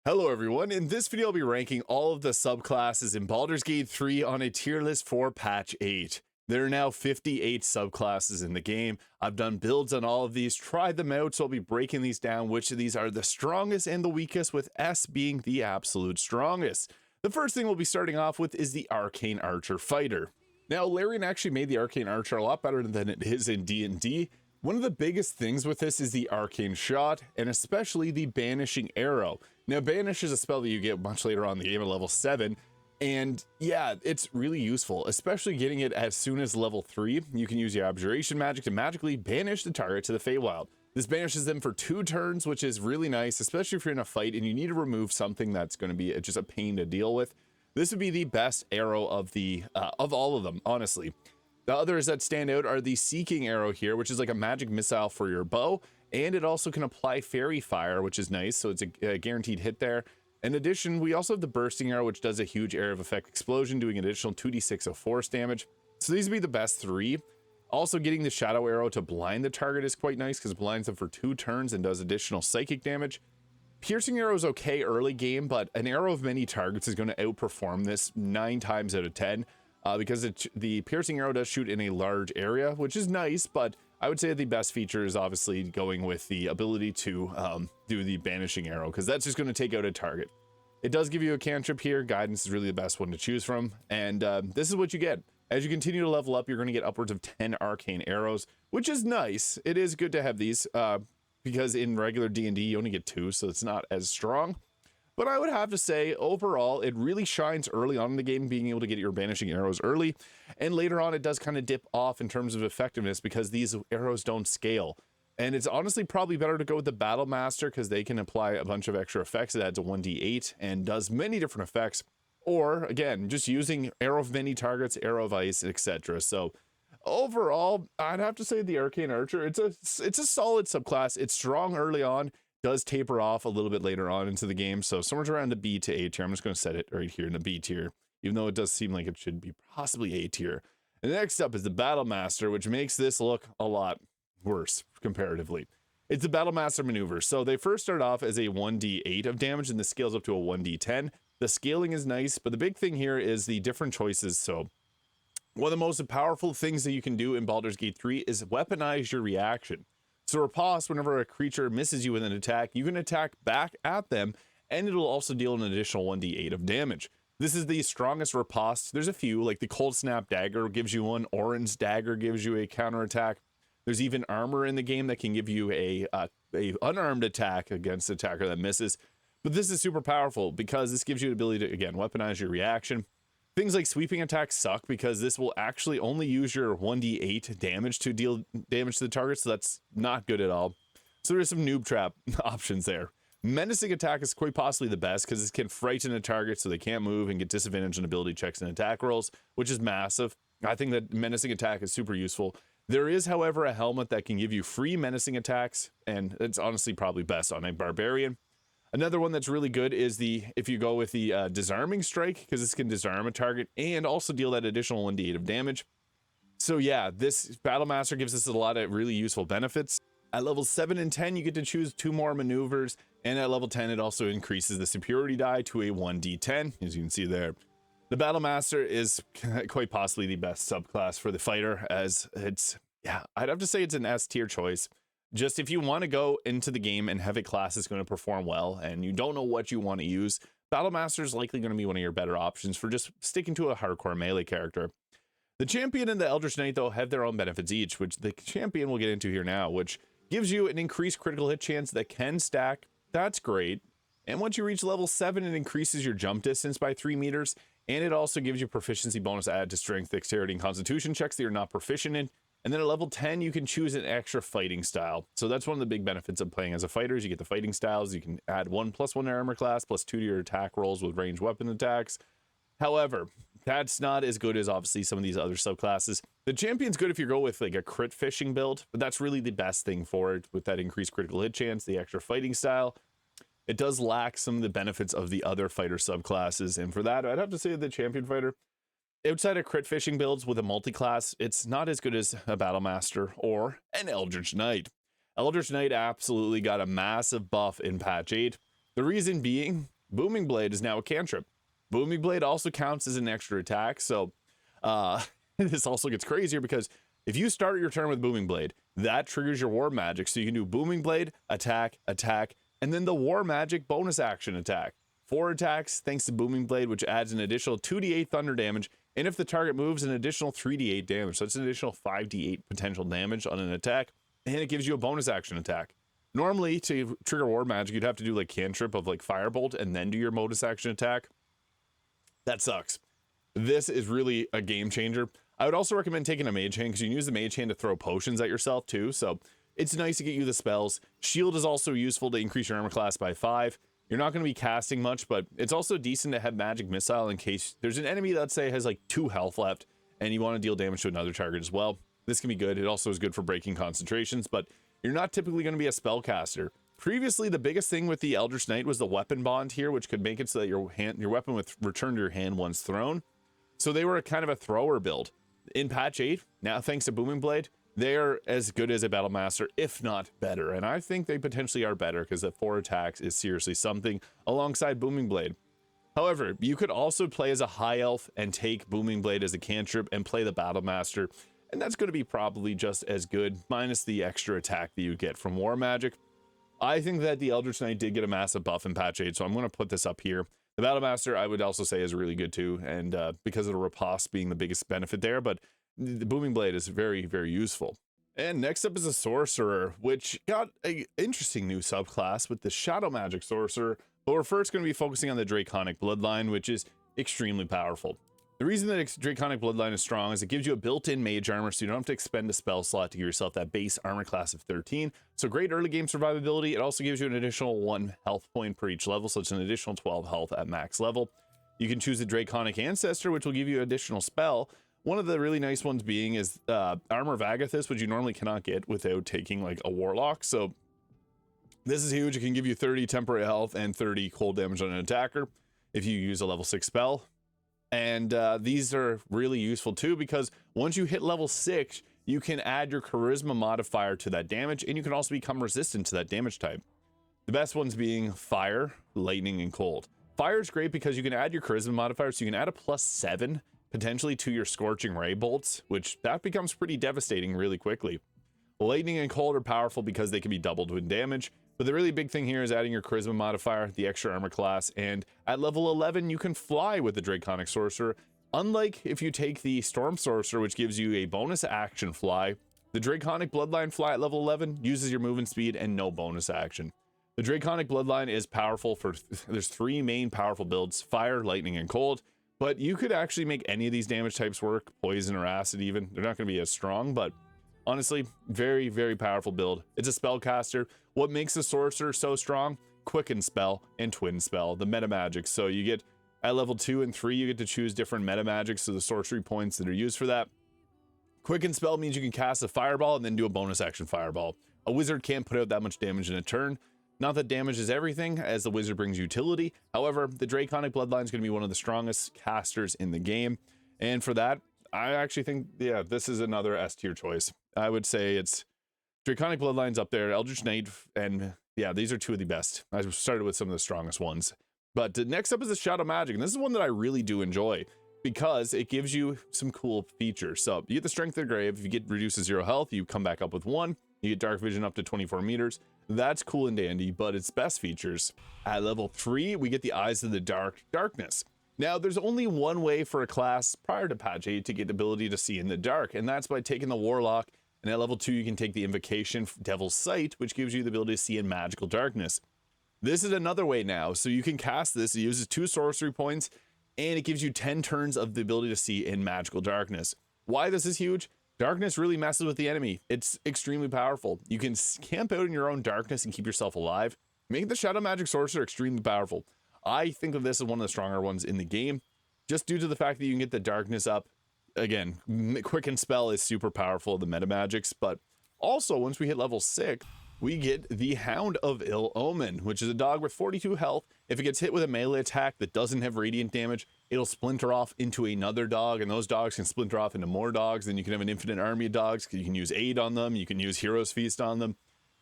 Hello everyone, in this video I'll be ranking all of the subclasses in Baldur's Gate 3 on a tier list for patch 8. There are now 58 subclasses in the game. I've done builds on all of these, tried them out, so I'll be breaking these down, which of these are the strongest and the weakest, with S being the absolute strongest. The first thing we'll be starting off with is the Arcane Archer Fighter. Now, Larian actually made the Arcane Archer a lot better than it is in D&D. One of the biggest things with this is the Arcane Shot, and especially the Banishing Arrow. Now, Banish is a spell that you get much later on in the game at level 7, and yeah, it's really useful, especially getting it as soon as level 3. You can use your Abjuration magic to magically banish the target to the Feywild. This banishes them for 2 turns, which is really nice, especially if you're in a fight and you need to remove something that's going to be just a pain to deal with. This would be the best arrow of all of them, honestly. The others that stand out are the Seeking Arrow here, which is like a magic missile for your bow, and it also can apply Fairy Fire, which is nice, so it's a guaranteed hit there. In addition, we also have the Bursting Arrow, which does a huge area of effect explosion, doing an additional 2d6 of force damage. So these would be the best 3. Also, getting the Shadow Arrow to blind the target is quite nice, because it blinds them for 2 turns and does additional psychic damage. Piercing Arrow is okay early game, but an Arrow of Many Targets is going to outperform this 9 times out of 10. Because the Piercing Arrow does shoot in a large area, which is nice, but I would say the best feature is obviously going with the ability to do the Banishing Arrow, because that's just going to take out a target. It does give you a cantrip here. Guidance is really the best one to choose from, and this is what you get. As you continue to level up, you're going to get upwards of 10 Arcane Arrows, which is nice. It is good to have these, because in regular D&D, you only get 2, so it's not as strong. But I would have to say, overall, it really shines early on in the game, being able to get your Banishing Arrows early. And later on, it does kind of dip off in terms of effectiveness because these arrows don't scale. And it's honestly probably better to go with the Battle Master, because they can apply a bunch of extra effects. It adds a 1d8 and does many different effects. Or, again, just using Arrow of Many Targets, Arrow of Ice, etc. So, overall, I'd have to say the Arcane Archer, it's a solid subclass. It's strong early on. Does taper off a little bit later on into the game, so somewhere around the B to A tier. I'm just going to set it right here in the B tier, even though it does seem like it should be possibly A tier. And next up is the Battle Master, which makes this look a lot worse comparatively. It's the Battle Master maneuver. So they first start off as a 1d8 of damage, and this scales up to a 1d10. The scaling is nice, but the big thing here is the different choices. So one of the most powerful things that you can do in Baldur's Gate 3 is weaponize your reaction. So riposte, whenever a creature misses you with an attack, you can attack back at them, and it'll also deal an additional 1d8 of damage. This is the strongest riposte. There's a few, like the Cold Snap Dagger gives you one, Orin's Dagger gives you a counterattack. There's even armor in the game that can give you a unarmed attack against the attacker that misses. But this is super powerful because this gives you the ability to, again, weaponize your reaction. Things like sweeping attacks suck because this will actually only use your 1d8 damage to deal damage to the target, so that's not good at all. So there's some noob trap options there. Menacing attack is quite possibly the best because it can frighten a target so they can't move and get disadvantage on ability checks and attack rolls, which is massive. I think that menacing attack is super useful. There is, however, a helmet that can give you free menacing attacks, and it's honestly probably best on a barbarian. Another one that's really good is if you go with the Disarming Strike, because this can disarm a target and also deal that additional 1d8 of damage. So yeah, this Battle Master gives us a lot of really useful benefits. At level 7 and 10, you get to choose 2 more maneuvers, and at level 10, it also increases the Superiority die to a 1d10, as you can see there. The Battle Master is quite possibly the best subclass for the fighter, as it's, yeah, I'd have to say it's an S tier choice. Just if you want to go into the game and have a class that's going to perform well and you don't know what you want to use, Battle Master is likely going to be one of your better options for just sticking to a hardcore melee character. The Champion and the Eldritch Knight, though, have their own benefits each, which the Champion we'll get into here now, which gives you an increased critical hit chance that can stack. That's great. And once you reach level 7, it increases your jump distance by 3 meters, and it also gives you proficiency bonus added to strength, dexterity, and constitution checks that you're not proficient in. And then at level 10, you can choose an extra fighting style. So that's one of the big benefits of playing as a fighter is you get the fighting styles. You can add 1+1 to armor class, +2 to your attack rolls with ranged weapon attacks. However, that's not as good as obviously some of these other subclasses. The Champion's good if you go with like a crit fishing build, but that's really the best thing for it with that increased critical hit chance, the extra fighting style. It does lack some of the benefits of the other fighter subclasses, and for that, I'd have to say the Champion fighter, outside of crit fishing builds with a multi-class, it's not as good as a Battle Master or an Eldritch Knight. Eldritch Knight absolutely got a massive buff in patch 8. The reason being, Booming Blade is now a cantrip. Booming Blade also counts as an extra attack, so this also gets crazier because if you start your turn with Booming Blade, that triggers your War Magic, so you can do Booming Blade, attack, attack, and then the War Magic bonus action attack. 4 attacks thanks to Booming Blade, which adds an additional 2d8 thunder damage, and if the target moves, an additional 3d8 damage. So it's an additional 5d8 potential damage on an attack, and it gives you a bonus action attack. Normally, to trigger War Magic, you'd have to do like cantrip of like Firebolt and then do your bonus action attack. That sucks. This is really a game changer. I would also recommend taking a Mage Hand because you can use the Mage Hand to throw potions at yourself too. So it's nice to get you the spells. Shield is also useful to increase your armor class by 5. You're not going to be casting much, but it's also decent to have Magic Missile in case there's an enemy that, let's say, has like 2 health left and you want to deal damage to another target as well. This can be good. It also is good for breaking concentrations, but you're not typically going to be a spellcaster. Previously, the biggest thing with the Eldritch Knight was the weapon bond here, which could make it so that your weapon would return to your hand once thrown. So they were kind of a thrower build. In patch 8, now thanks to Booming Blade, they're as good as a Battle Master, if not better. And I think they potentially are better because that 4 attacks is seriously something alongside Booming Blade. However, you could also play as a High Elf and take Booming Blade as a cantrip and play the Battle Master. And that's going to be probably just as good, minus the extra attack that you get from War Magic. I think that the Eldritch Knight did get a massive buff in patch 8, so I'm going to put this up here. The Battle Master, I would also say, is really good too, and because of the riposte being the biggest benefit there, but the Booming Blade is very, very useful. And next up is a Sorcerer, which got an interesting new subclass with the Shadow Magic Sorcerer, but we're first going to be focusing on the Draconic Bloodline, which is extremely powerful. The reason that Draconic Bloodline is strong is it gives you a built-in mage armor, so you don't have to expend a spell slot to give yourself that base armor class of 13. So great early game survivability. It also gives you an additional 1 health point per each level, so it's an additional 12 health at max level. You can choose a Draconic Ancestor, which will give you an additional spell. One of the really nice ones being is Armor of Agathis, which you normally cannot get without taking like a Warlock. So this is huge. It can give you 30 temporary health and 30 cold damage on an attacker if you use a level 6 spell. And these are really useful too, because once you hit level 6, you can add your charisma modifier to that damage, and you can also become resistant to that damage type. The best ones being fire, lightning, and cold. Fire is great because you can add your charisma modifier, so you can add a +7 potentially to your scorching ray bolts, which that becomes pretty devastating really quickly. Lightning and cold are powerful because they can be doubled with damage. But the really big thing here is adding your charisma modifier, the extra armor class, and at level 11, you can fly with the Draconic Sorcerer. Unlike if you take the Storm Sorcerer, which gives you a bonus action fly, the Draconic Bloodline fly at level 11 uses your movement speed and no bonus action. The Draconic Bloodline is powerful for, there's 3 main powerful builds, fire, lightning, and cold, but you could actually make any of these damage types work, poison or acid even. They're not going to be as strong, but honestly, very, very powerful build. It's a spellcaster. What makes the Sorcerer so strong? Quicken Spell and Twin Spell, the meta magic. So you get, at level 2 and 3, you get to choose different meta magics, so the sorcery points that are used for that. Quicken Spell means you can cast a fireball and then do a bonus action fireball. A wizard can't put out that much damage in a turn. Not that damage is everything, as the wizard brings utility. However, the Draconic Bloodline is going to be one of the strongest casters in the game. And for that, I actually think, yeah, this is another S tier choice. I would say it's Draconic Bloodline's up there, Eldritch Knight, and yeah, these are 2 of the best. I started with some of the strongest ones. But next up is the Shadow Magic, and this is one that I really do enjoy because it gives you some cool features. So you get the Strength of the Grave. If you get reduced to 0 health, you come back up with 1. You get Dark Vision up to 24 meters. That's cool and dandy, but its best features. At level 3, we get the Eyes of the Darkness. Now, there's only one way for a class prior to patch 8 to get the ability to see in the dark, and that's by taking the Warlock. And at level 2, you can take the Invocation Devil's Sight, which gives you the ability to see in magical darkness. This is another way now, so you can cast this. It uses 2 sorcery points, and it gives you 10 turns of the ability to see in magical darkness. Why this is huge? Darkness really messes with the enemy. It's extremely powerful. You can camp out in your own darkness and keep yourself alive. Make the Shadow Magic Sorcerer extremely powerful. I think of this as one of the stronger ones in the game, just due to the fact that you can get the darkness up. Again, Quicken Spell is super powerful, the meta magics, but also once we hit level 6, we get the Hound of Ill Omen, which is a dog with 42 health. If it gets hit with a melee attack that doesn't have radiant damage, it'll splinter off into another dog, and those dogs can splinter off into more dogs. Then you can have an infinite army of dogs. You can use Aid on them. You can use Hero's Feast on them.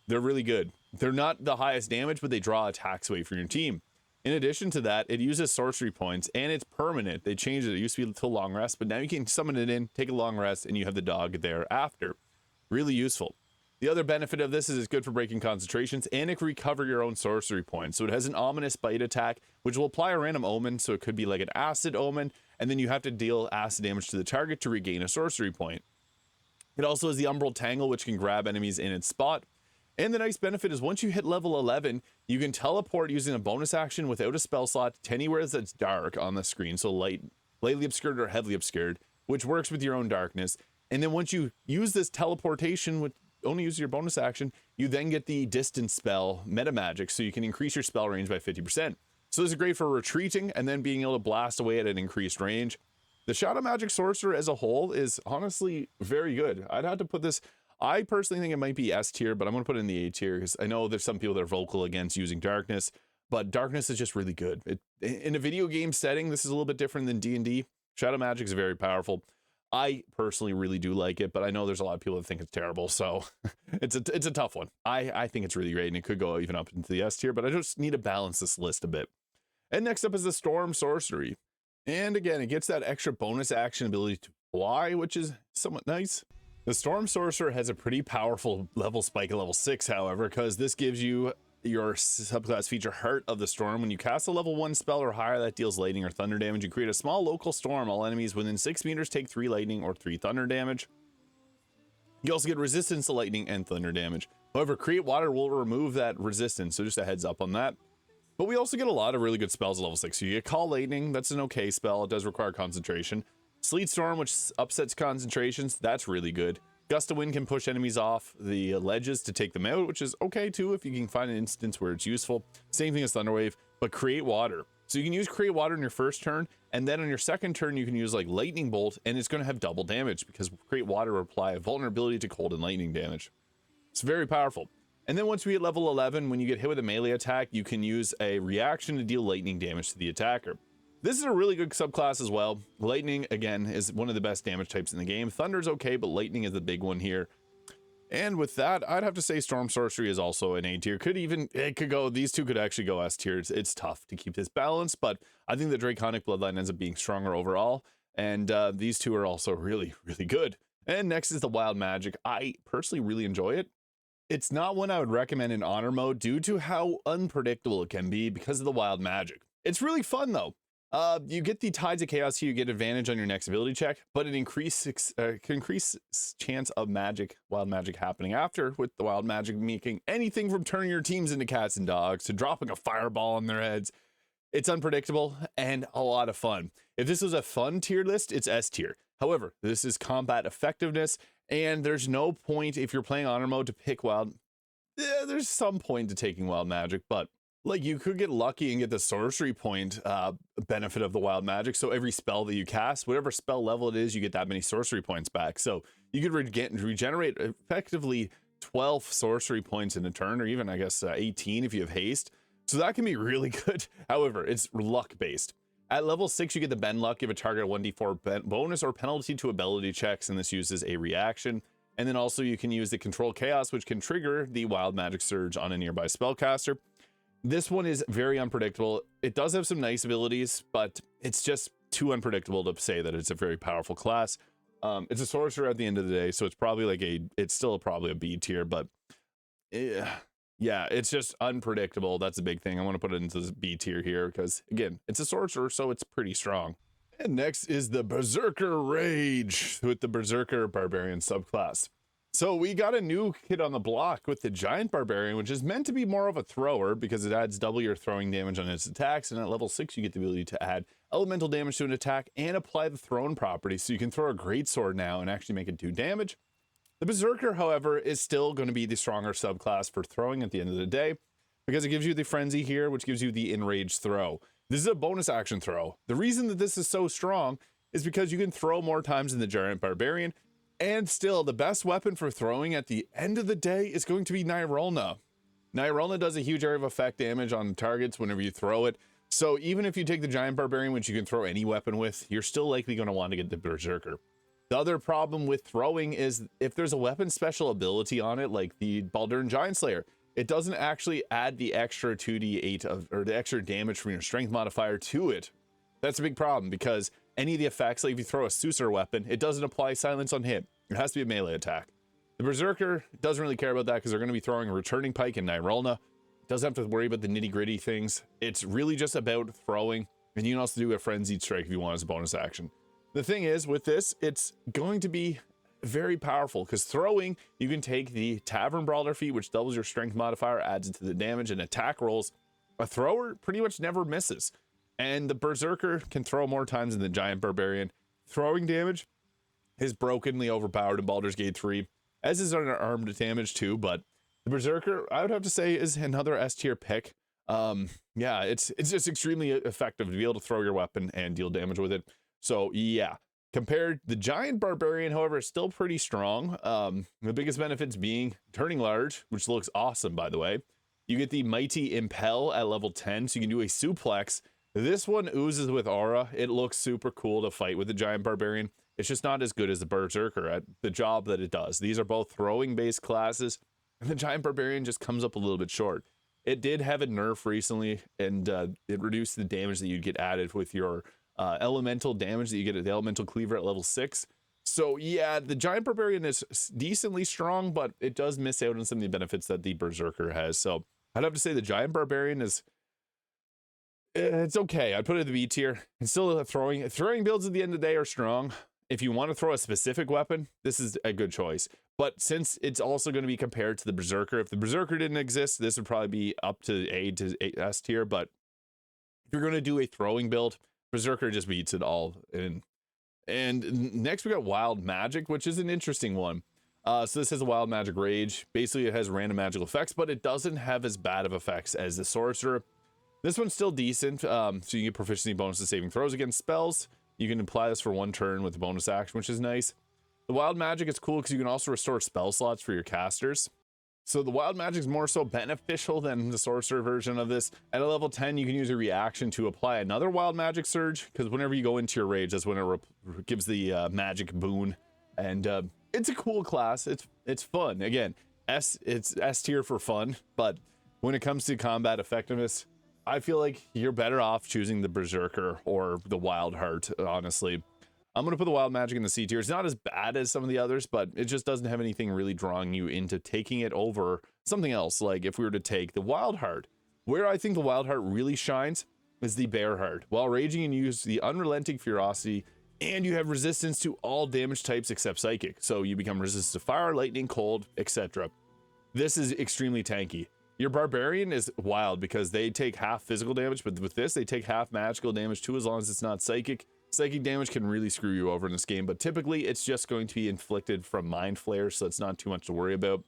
They're really good. They're not the highest damage, but they draw attacks away from your team. In addition to that, it uses sorcery points and it's permanent. They changed it. It used to be till long rest, but now you can summon it in, take a long rest, and you have the dog thereafter. Really useful. The other benefit of this is it's good for breaking concentrations, and it can recover your own sorcery points. So it has an ominous bite attack, which will apply a random omen. So it could be like an acid omen, and then you have to deal acid damage to the target to regain a sorcery point. It also has the Umbral Tangle, which can grab enemies in its spot. And the nice benefit is once you hit level 11, you can teleport using a bonus action without a spell slot to anywhere that's dark on the screen. So lightly obscured or heavily obscured, which works with your own darkness. And then once you use this teleportation with only use your bonus action, you then get the distance spell meta magic, so you can increase your spell range by 50%. So this is great for retreating and then being able to blast away at an increased range. The Shadow Magic Sorcerer as a whole is honestly very good. I'd have to put this, I personally think it might be S tier, but I'm going to put it in the A tier because I know there's some people that are vocal against using darkness, but darkness is just really good. In a video game setting, this is a little bit different than D&D. Shadow Magic is very powerful. I personally really do like it, but I know there's a lot of people that think it's terrible, so it's a tough one. I think it's really great, and it could go even up into the S tier, but I just need to balance this list a bit. And next up is the Storm Sorcery. And again, it gets that extra bonus action ability to fly, which is somewhat nice. The Storm Sorcerer has a pretty powerful level spike at level 6, however, because this gives you your subclass feature Heart of the Storm. When you cast a level 1 spell or higher that deals lightning or thunder damage, you create a small local storm. All enemies within 6 meters take 3 lightning or 3 thunder damage. You also get resistance to lightning and thunder damage. However, Create Water will remove that resistance, so just a heads up on that. But we also get a lot of really good spells at level 6. So you get Call Lightning, that's an okay spell. It does require concentration. Sleet Storm, which upsets concentrations, that's really good. Gust of Wind can push enemies off the ledges to take them out, which is okay too if you can find an instance where it's useful. Same thing as Thunderwave, but Create Water. So you can use Create Water in your first turn, and then on your second turn you can use like Lightning Bolt, and it's going to have double damage because Create Water will apply a vulnerability to cold and lightning damage. It's very powerful. And then once we hit level 11, when you get hit with a melee attack, you can use a reaction to deal lightning damage to the attacker. This is a really good subclass as well. Lightning, again, is one of the best damage types in the game. Thunder's okay, but lightning is the big one here. And with that, I'd have to say Storm Sorcery is also an A tier. These two could actually go S tier. It's tough to keep this balance, but I think the Draconic Bloodline ends up being stronger overall. And these two are also really, really good. And next is the Wild Magic. I personally really enjoy it. It's not one I would recommend in Honor mode due to how unpredictable it can be because of the Wild Magic. It's really fun though. You get the Tides of Chaos here, you get advantage on your next ability check, but it can increase chance of wild magic happening after, with the Wild Magic making anything from turning your teams into cats and dogs to dropping a fireball on their heads. It's unpredictable and a lot of fun. If this was a fun tier list, it's S tier. However, this is combat effectiveness, and there's no point if you're playing Honor mode to pick Wild. There's some point to taking Wild Magic, but like you could get lucky and get the sorcery point benefit of the Wild Magic. So every spell that you cast, whatever spell level it is, you get that many sorcery points back. So you could regenerate effectively 12 sorcery points in a turn, or even I guess 18 if you have haste. So that can be really good. However, it's luck based. At level 6, you get the Bend Luck. Give a target a 1d4 bonus or penalty to ability checks, and this uses a reaction. And then also you can use the Control Chaos, which can trigger the Wild Magic Surge on a nearby spellcaster. This one is very unpredictable. It does have some nice abilities, but it's just too unpredictable to say that it's a very powerful class. It's a sorcerer at the end of the day, so it's probably it's still probably a B tier, but yeah, it's just unpredictable. That's a big thing. I want to put it into this B tier here because, again, it's a sorcerer, so it's pretty strong. And next is the Berserker Rage with the Berserker Barbarian subclass. So we got a new kid on the block with the Giant Barbarian, which is meant to be more of a thrower because it adds double your throwing damage on its attacks. And at level 6, you get the ability to add elemental damage to an attack and apply the thrown property. So you can throw a greatsword now and actually make it do damage. The Berserker, however, is still going to be the stronger subclass for throwing at the end of the day because it gives you the Frenzy here, which gives you the Enraged Throw. This is a bonus action throw. The reason that this is so strong is because you can throw more times than the Giant Barbarian. And still, the best weapon for throwing at the end of the day is going to be Nirolna. Nirolna does a huge area of effect damage on targets whenever you throw it. So even if you take the Giant Barbarian, which you can throw any weapon with, you're still likely going to want to get the Berserker. The other problem with throwing is if there's a weapon special ability on it, like the Baldur Giant Slayer, it doesn't actually add the extra 2d8 of, or the extra damage from your strength modifier to it. That's a big problem because any of the effects, like if you throw a Sorcerer weapon, it doesn't apply silence on hit. It has to be a melee attack. The Berserker doesn't really care about that because they're going to be throwing a Returning Pike and Nirelna. Doesn't have to worry about the nitty gritty things. It's really just about throwing, and you can also do a Frenzied Strike if you want as a bonus action. The thing is with this, it's going to be very powerful because throwing, you can take the Tavern Brawler feat, which doubles your strength modifier, adds it to the damage and attack rolls. A thrower pretty much never misses. And the Berserker can throw more times than the Giant Barbarian. Throwing damage is brokenly overpowered in Baldur's Gate 3, as is unarmed damage too, but the Berserker, I would have to say, is another S tier pick. Yeah, it's just extremely effective to be able to throw your weapon and deal damage with it. So yeah, compared, the Giant Barbarian, however, is still pretty strong. The biggest benefits being turning large, which looks awesome, by the way. You get the Mighty Impel at level 10, so you can do a suplex. This one oozes with aura. It looks super cool to fight with the Giant Barbarian. It's just not as good as the Berserker at the job that it does. These are both throwing-based classes, and the Giant Barbarian just comes up a little bit short. It did have a nerf recently, and it reduced the damage that you'd get added with your elemental damage that you get at the Elemental Cleaver at level 6. So yeah, the Giant Barbarian is decently strong, but it does miss out on some of the benefits that the Berserker has. So I'd have to say the Giant Barbarian is, it's okay. I'd put it in the B tier. And still throwing builds at the end of the day are strong. If you want to throw a specific weapon, this is a good choice. But since it's also going to be compared to the Berserker, if the Berserker didn't exist, this would probably be up to A to S tier. But if you're going to do a throwing build, Berserker just beats it all. And next we got Wild Magic, which is an interesting one. So this has a Wild Magic Rage. Basically, it has random magical effects, but it doesn't have as bad of effects as the Sorcerer. This one's still decent. So you get proficiency bonus to saving throws against spells. You can apply this for one turn with a bonus action, which is nice. The Wild Magic is cool because you can also restore spell slots for your casters. So the Wild Magic is more so beneficial than the Sorcerer version of this. At a level 10, you can use a reaction to apply another Wild Magic Surge, because whenever you go into your rage, that's when it gives the magic boon. And it's a cool class. It's fun. Again, it's S tier for fun, but when it comes to combat effectiveness, I feel like you're better off choosing the Berserker or the Wild Heart, honestly. I'm going to put the Wild Magic in the C tier. It's not as bad as some of the others, but it just doesn't have anything really drawing you into taking it over something else. Like if we were to take the Wild Heart, where I think the Wild Heart really shines is the Bear Heart. While raging, and use the Unrelenting Ferocity, and you have resistance to all damage types except Psychic. So you become resistant to fire, lightning, cold, etc. This is extremely tanky. Your Barbarian is wild because they take half physical damage, but with this, they take half magical damage too, as long as it's not Psychic. Psychic damage can really screw you over in this game, but typically it's just going to be inflicted from Mind Flare, so it's not too much to worry about.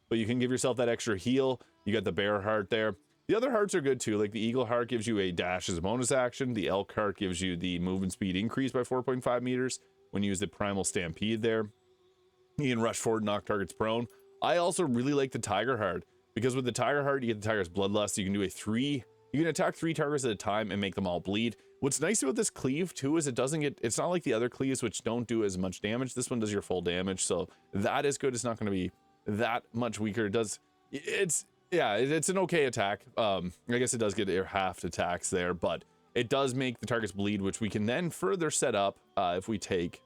But you can give yourself that extra heal. You got the Bear Heart there. The other hearts are good too, like the Eagle Heart gives you a dash as a bonus action. The Elk Heart gives you the movement speed increase by 4.5 meters when you use the Primal Stampede there. You can rush forward and knock targets prone. I also really like the Tiger Heart, because with the Tiger Heart, you get the Tiger's Bloodlust. You can do you can attack 3 targets at a time and make them all bleed. What's nice about this cleave too is it's not like the other cleaves which don't do as much damage. This one does your full damage, so that is good. It's not going to be that much weaker. It's an okay attack. I guess it does get your half attacks there, but it does make the targets bleed, which we can then further set up if we take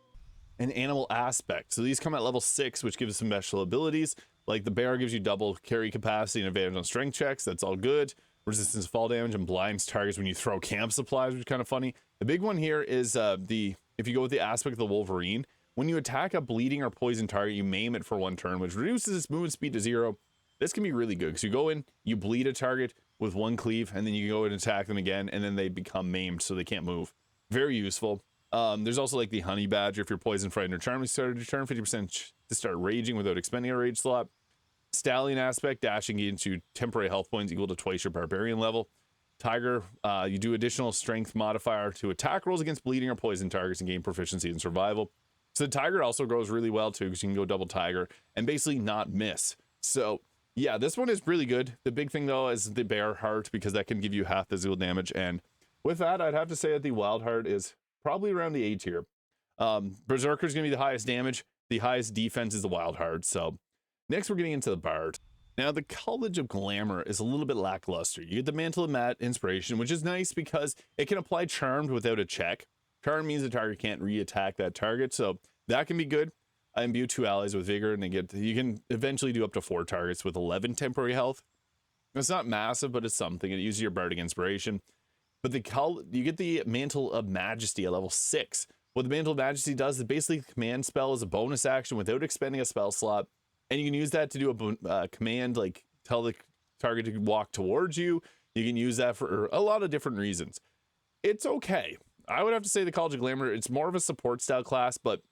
an animal aspect. So these come at level 6, which gives some special abilities. Like the Bear gives you double carry capacity and advantage on strength checks. That's all good. Resistance to fall damage and blinds targets when you throw camp supplies, which is kind of funny. The big one here is if you go with the aspect of the Wolverine, when you attack a bleeding or poison target, you maim it for 1 turn, which reduces its movement speed to 0. This can be really good because you go in, you bleed a target with 1 cleave, and then you go and attack them again, and then they become maimed so they can't move. Very useful. There's also like the Honey Badger. If you're poison, frightened, or charmed, you start your turn 50% to start raging without expending a rage slot. Stallion aspect, dashing into temporary health points equal to twice your Barbarian level. Tiger, you do additional strength modifier to attack rolls against bleeding or poison targets and gain proficiency in survival. So the Tiger also grows really well too, because you can go double Tiger and basically not miss. So yeah, this one is really good. The big thing though is the Bear Heart, because that can give you half physical damage. And with that, I'd have to say that the Wild Heart is probably around the A tier. Berserker is going to be the highest damage. The highest defense is the Wild Heart. So next we're getting into the Bard. Now, the College of Glamour is a little bit lackluster. You get the Mantle of Inspiration, which is nice because it can apply Charmed without a check. Charm means the target can't re-attack that target, so that can be good. I imbue 2 allies with Vigor, and you can eventually do up to 4 targets with 11 temporary health. It's not massive, but it's something. It uses your Bardic Inspiration. But you get the Mantle of Majesty at level 6. What the Mantle of Majesty does is basically a command spell as a bonus action without expending a spell slot. And you can use that to do a command, like tell the target to walk towards you. You can use that for a lot of different reasons. It's okay. I would have to say the College of Glamour, it's more of a support style class, but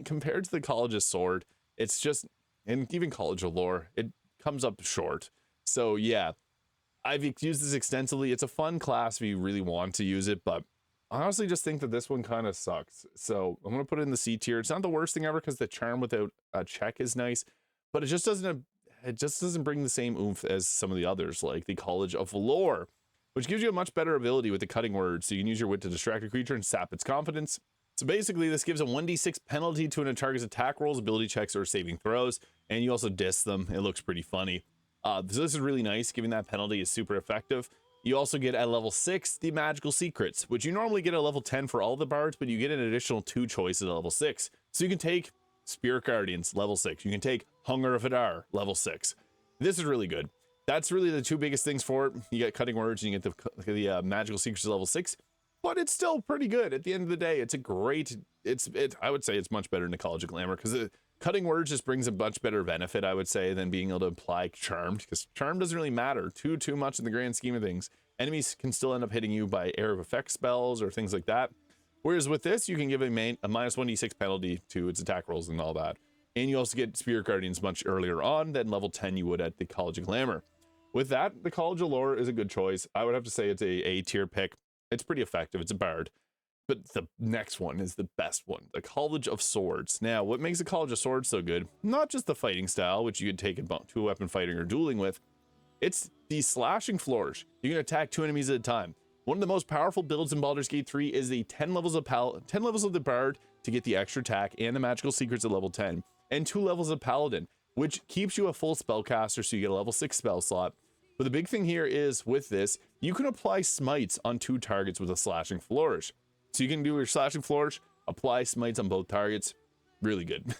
compared to the College of Sword, it's just, and even College of Lore, it comes up short. So yeah, I've used this extensively. It's a fun class if you really want to use it, but I honestly just think that this one kind of sucks. So I'm going to put it in the C tier. It's not the worst thing ever because the charm without a check is nice, but it just doesn't bring the same oomph as some of the others, like the College of Valour, which gives you a much better ability with the cutting word. So you can use your wit to distract a creature and sap its confidence. So basically this gives a 1d6 penalty to a target's attack rolls, ability checks, or saving throws. And you also diss them. It looks pretty funny. So this is really nice. Giving that penalty is super effective. You also get at level 6, the magical secrets, which you normally get at level 10 for all the bards, but you get an additional 2 choices at level 6. So you can take Spirit Guardians, level 6. You can take Hunger of Hadar, level 6. This is really good. That's really the 2 biggest things for it. You get cutting words and you get the magical secrets at level 6, but it's still pretty good. At the end of the day, it's a great, I would say it's much better than the College of Glamour because cutting words just brings a much better benefit, I would say, than being able to apply Charmed, because Charm doesn't really matter too much in the grand scheme of things. Enemies can still end up hitting you by area of effect spells or things like that. Whereas with this, you can give a minus 1d6 penalty to its attack rolls and all that. And you also get Spirit Guardians much earlier on than level 10 you would at the College of Glamour. With that, the College of Lore is a good choice. I would have to say it's a A-tier pick. It's pretty effective. It's a bard. But the next one is the best one, the College of Swords. Now, what makes the College of Swords so good, not just the fighting style, which you could take in 2-weapon fighting or dueling with, it's the slashing flourish. You can attack 2 enemies at a time. One of the most powerful builds in Baldur's Gate 3 is the 10 levels of the Bard to get the extra attack and the magical secrets at level 10, and 2 levels of Paladin, which keeps you a full spellcaster, so you get a level 6 spell slot. But the big thing here is, with this, you can apply smites on 2 targets with a slashing flourish. So you can do your slashing flourish, apply smites on both targets. Really good.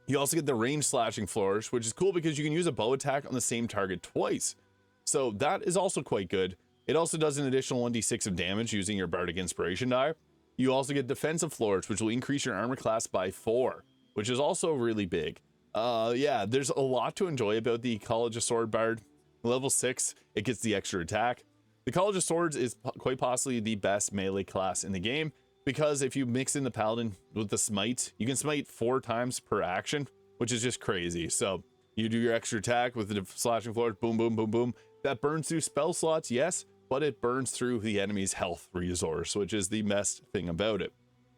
You also get the range slashing flourish, which is cool because you can use a bow attack on the same target twice. So that is also quite good. It also does an additional 1d6 of damage using your Bardic Inspiration die. You also get defensive flourish, which will increase your armor class by 4, which is also really big. Yeah, there's a lot to enjoy about the College of Sword Bard. Level 6, it gets the extra attack. The College of Swords is quite possibly the best melee class in the game, because if you mix in the Paladin with the smite, you can smite 4 times per action, which is just crazy. So you do your extra attack with the slashing flourish, boom, boom, boom, boom. That burns through spell slots, yes, but it burns through the enemy's health resource, which is the best thing about it.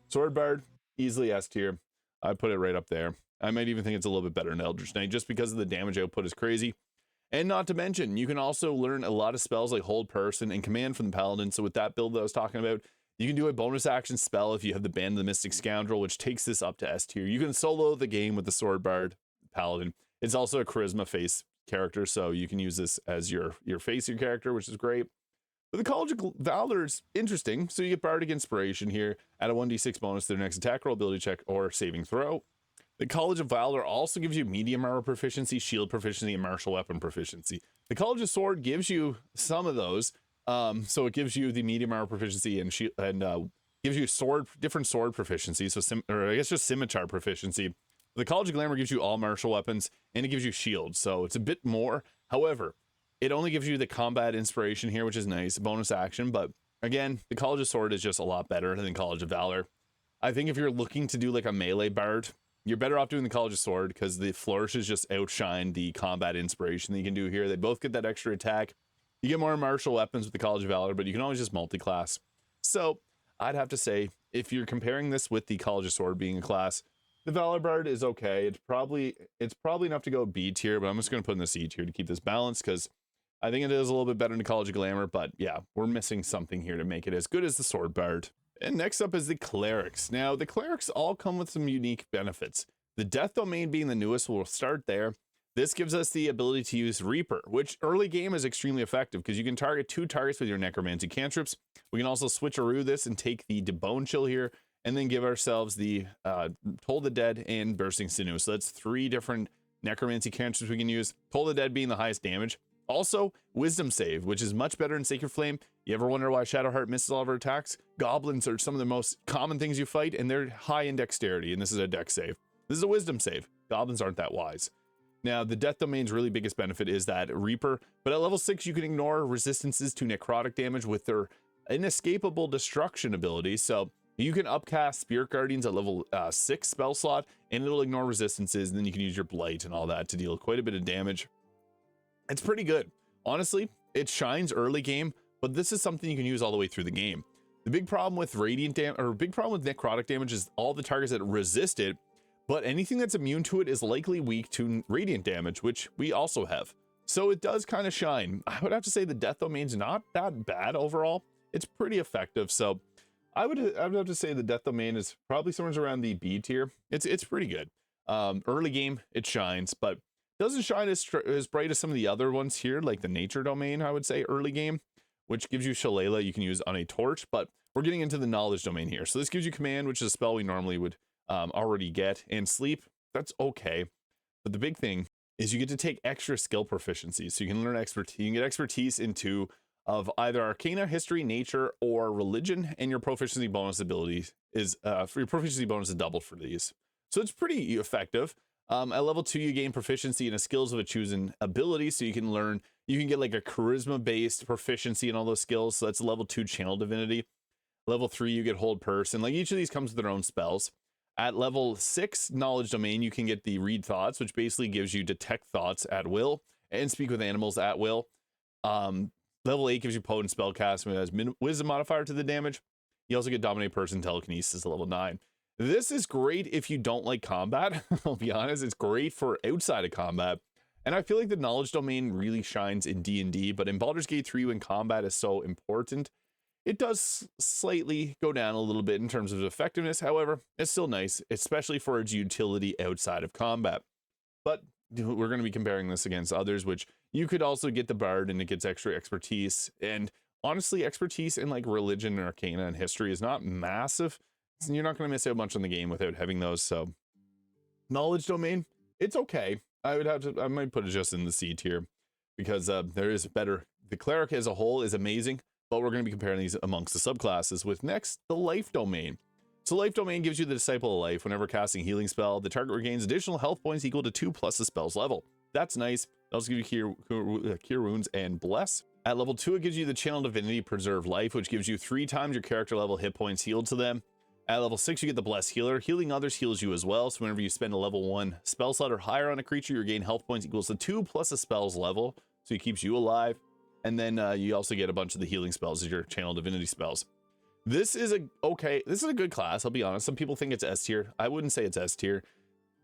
Sword Bard, easily S tier. I put it right up there. I might even think it's a little bit better than Eldritch Knight, just because of the damage output is crazy. And not to mention, you can also learn a lot of spells like Hold Person and Command from the Paladin. So with that build that I was talking about, you can do a bonus action spell if you have the Band of the Mystic Scoundrel, which takes this up to S tier. You can solo the game with the Sword Bard Paladin. It's also a charisma face character, so you can use this as your face your character, which is great. But the College of Valour is interesting. So you get Bardic Inspiration here, add a 1d6 bonus to their next attack roll, ability check, or saving throw. The College of Valour also gives you medium armor proficiency, shield proficiency, and martial weapon proficiency. The College of Sword gives you some of those. So it gives you the medium armor proficiency and shield, and gives you different sword proficiency. So I guess just scimitar proficiency. The College of Glamour gives you all martial weapons, and it gives you shields. So it's a bit more. However, it only gives you the combat inspiration here, which is nice, bonus action. But again, the College of Sword is just a lot better than College of Valor. I think if you're looking to do like a melee bard, you're better off doing the College of Sword, because the flourishes just outshine the combat inspiration that you can do here. They both get that extra attack. You get more martial weapons with the College of Valor, but you can always just multi-class. So I'd have to say, if you're comparing this with the College of Sword being a class, the Valor Bard is okay. It's probably enough to go B tier, but I'm just going to put in the C tier to keep this balanced, because I think it is a little bit better than the College of Glamour, but yeah, we're missing something here to make it as good as the Sword Bard. And next up is the Clerics. Now, the Clerics all come with some unique benefits. The Death Domain being the newest, we'll start there. This gives us the ability to use Reaper, which early game is extremely effective because you can target 2 targets with your Necromancy cantrips. We can also switcheroo this and take the Debone Chill here, and then give ourselves the Toll the Dead and Bursting Sinew. So that's 3 different Necromancy cantrips we can use, Toll the Dead being the highest damage. Also, Wisdom Save, which is much better in Sacred Flame. You ever wonder why Shadowheart misses all of her attacks? Goblins are some of the most common things you fight, and they're high in dexterity, and this is a dex save. This is a Wisdom Save. Goblins aren't that wise. Now, the Death Domain's really biggest benefit is that Reaper, but at level 6, you can ignore resistances to necrotic damage with their inescapable destruction ability. So you can upcast Spirit Guardians at level 6 spell slot, and it'll ignore resistances, and then you can use your Blight and all that to deal quite a bit of damage. It's pretty good. Honestly, it shines early game, but this is something you can use all the way through the game. The big problem with big problem with necrotic damage is all the targets that resist it, but anything that's immune to it is likely weak to radiant damage, which we also have. So it does kind of shine. I would have to say the Death Domain's not that bad overall. It's pretty effective. So I would have to say the Death Domain is probably somewhere around the B tier. It's pretty good. Early game, it shines, but doesn't shine as bright as some of the other ones here, like the Nature Domain, I would say, early game, which gives you Shillelagh you can use on a torch, but we're getting into the Knowledge Domain here. So this gives you Command, which is a spell we normally would already get, and Sleep, that's okay. But the big thing is you get to take extra skill proficiencies. So you can learn expertise, you can get expertise into of either Arcana, History, Nature, or Religion, and your proficiency bonus abilities is for your proficiency bonus is doubled for these. So it's pretty effective. At level 2, you gain proficiency in the skills of a chosen ability, so you can learn, you can get like a charisma-based proficiency in all those skills. So that's level 2 Channel Divinity. Level 3, you get Hold Person. Like each of these comes with their own spells. At level 6 Knowledge Domain, you can get the Read Thoughts, which basically gives you Detect Thoughts at will and Speak with Animals at will. Level 8 gives you Potent Spellcast, and it has Wisdom modifier to the damage. You also get Dominate Person Telekinesis at level 9. This is great if you don't like combat. I'll be honest, it's great for outside of combat. And I feel like the Knowledge Domain really shines in D&D, but in Baldur's Gate 3 when combat is so important, it does slightly go down a little bit in terms of effectiveness. However, it's still nice, especially for its utility outside of combat. But we're going to be comparing this against others, which you could also get the Bard and it gets extra expertise. And honestly, expertise in like Religion and Arcana and History is not massive. You're not going to miss out much on the game without having those. So Knowledge Domain, it's okay. I might put it just in the C tier because there is better. The Cleric as a whole is amazing, but we're going to be comparing these amongst the subclasses with next the Life Domain. So Life Domain gives you the Disciple of Life. Whenever casting healing spell, the target regains additional health points equal to 2 plus the spell's level. That's nice. It also gives you Cure Wounds and Bless. At level 2, it gives you the Channel Divinity Preserve Life, which gives you 3 times your character level hit points healed to them. At level 6, you get the Bless Healer. Healing others heals you as well. So whenever you spend a level 1 spell slot or higher on a creature, you gain health points equals to 2 plus a spell's level. So it keeps you alive. And then you also get a bunch of the healing spells as your Channel Divinity spells. This is a good class, I'll be honest. Some people think it's S tier. I wouldn't say it's S tier.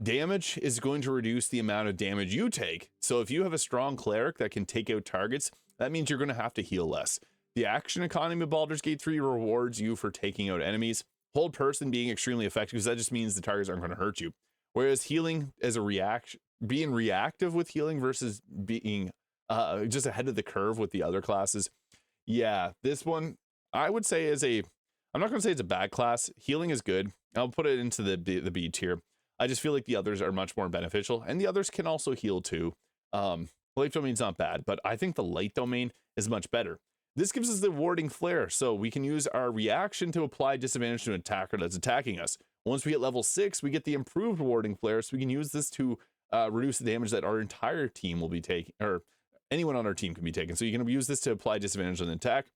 Damage is going to reduce the amount of damage you take. So if you have a strong cleric that can take out targets, that means you're going to have to heal less. The action economy of Baldur's Gate 3 rewards you for taking out enemies. Hold Person being extremely effective because that just means the targets aren't going to hurt you. Whereas healing as a reaction, being reactive with healing versus being just ahead of the curve with the other classes. Yeah, this one I would say is I'm not going to say it's a bad class. Healing is good. I'll put it into the B tier. I just feel like the others are much more beneficial, and the others can also heal too. Life Domain's not bad, but I think the Light Domain is much better. This gives us the Warding Flare, so we can use our reaction to apply disadvantage to an attacker that's attacking us. Once we hit level 6, we get the improved Warding Flare, so we can use this to reduce the damage that our entire team will be taking, or anyone on our team can be taking. So you can use this to apply disadvantage on the attack.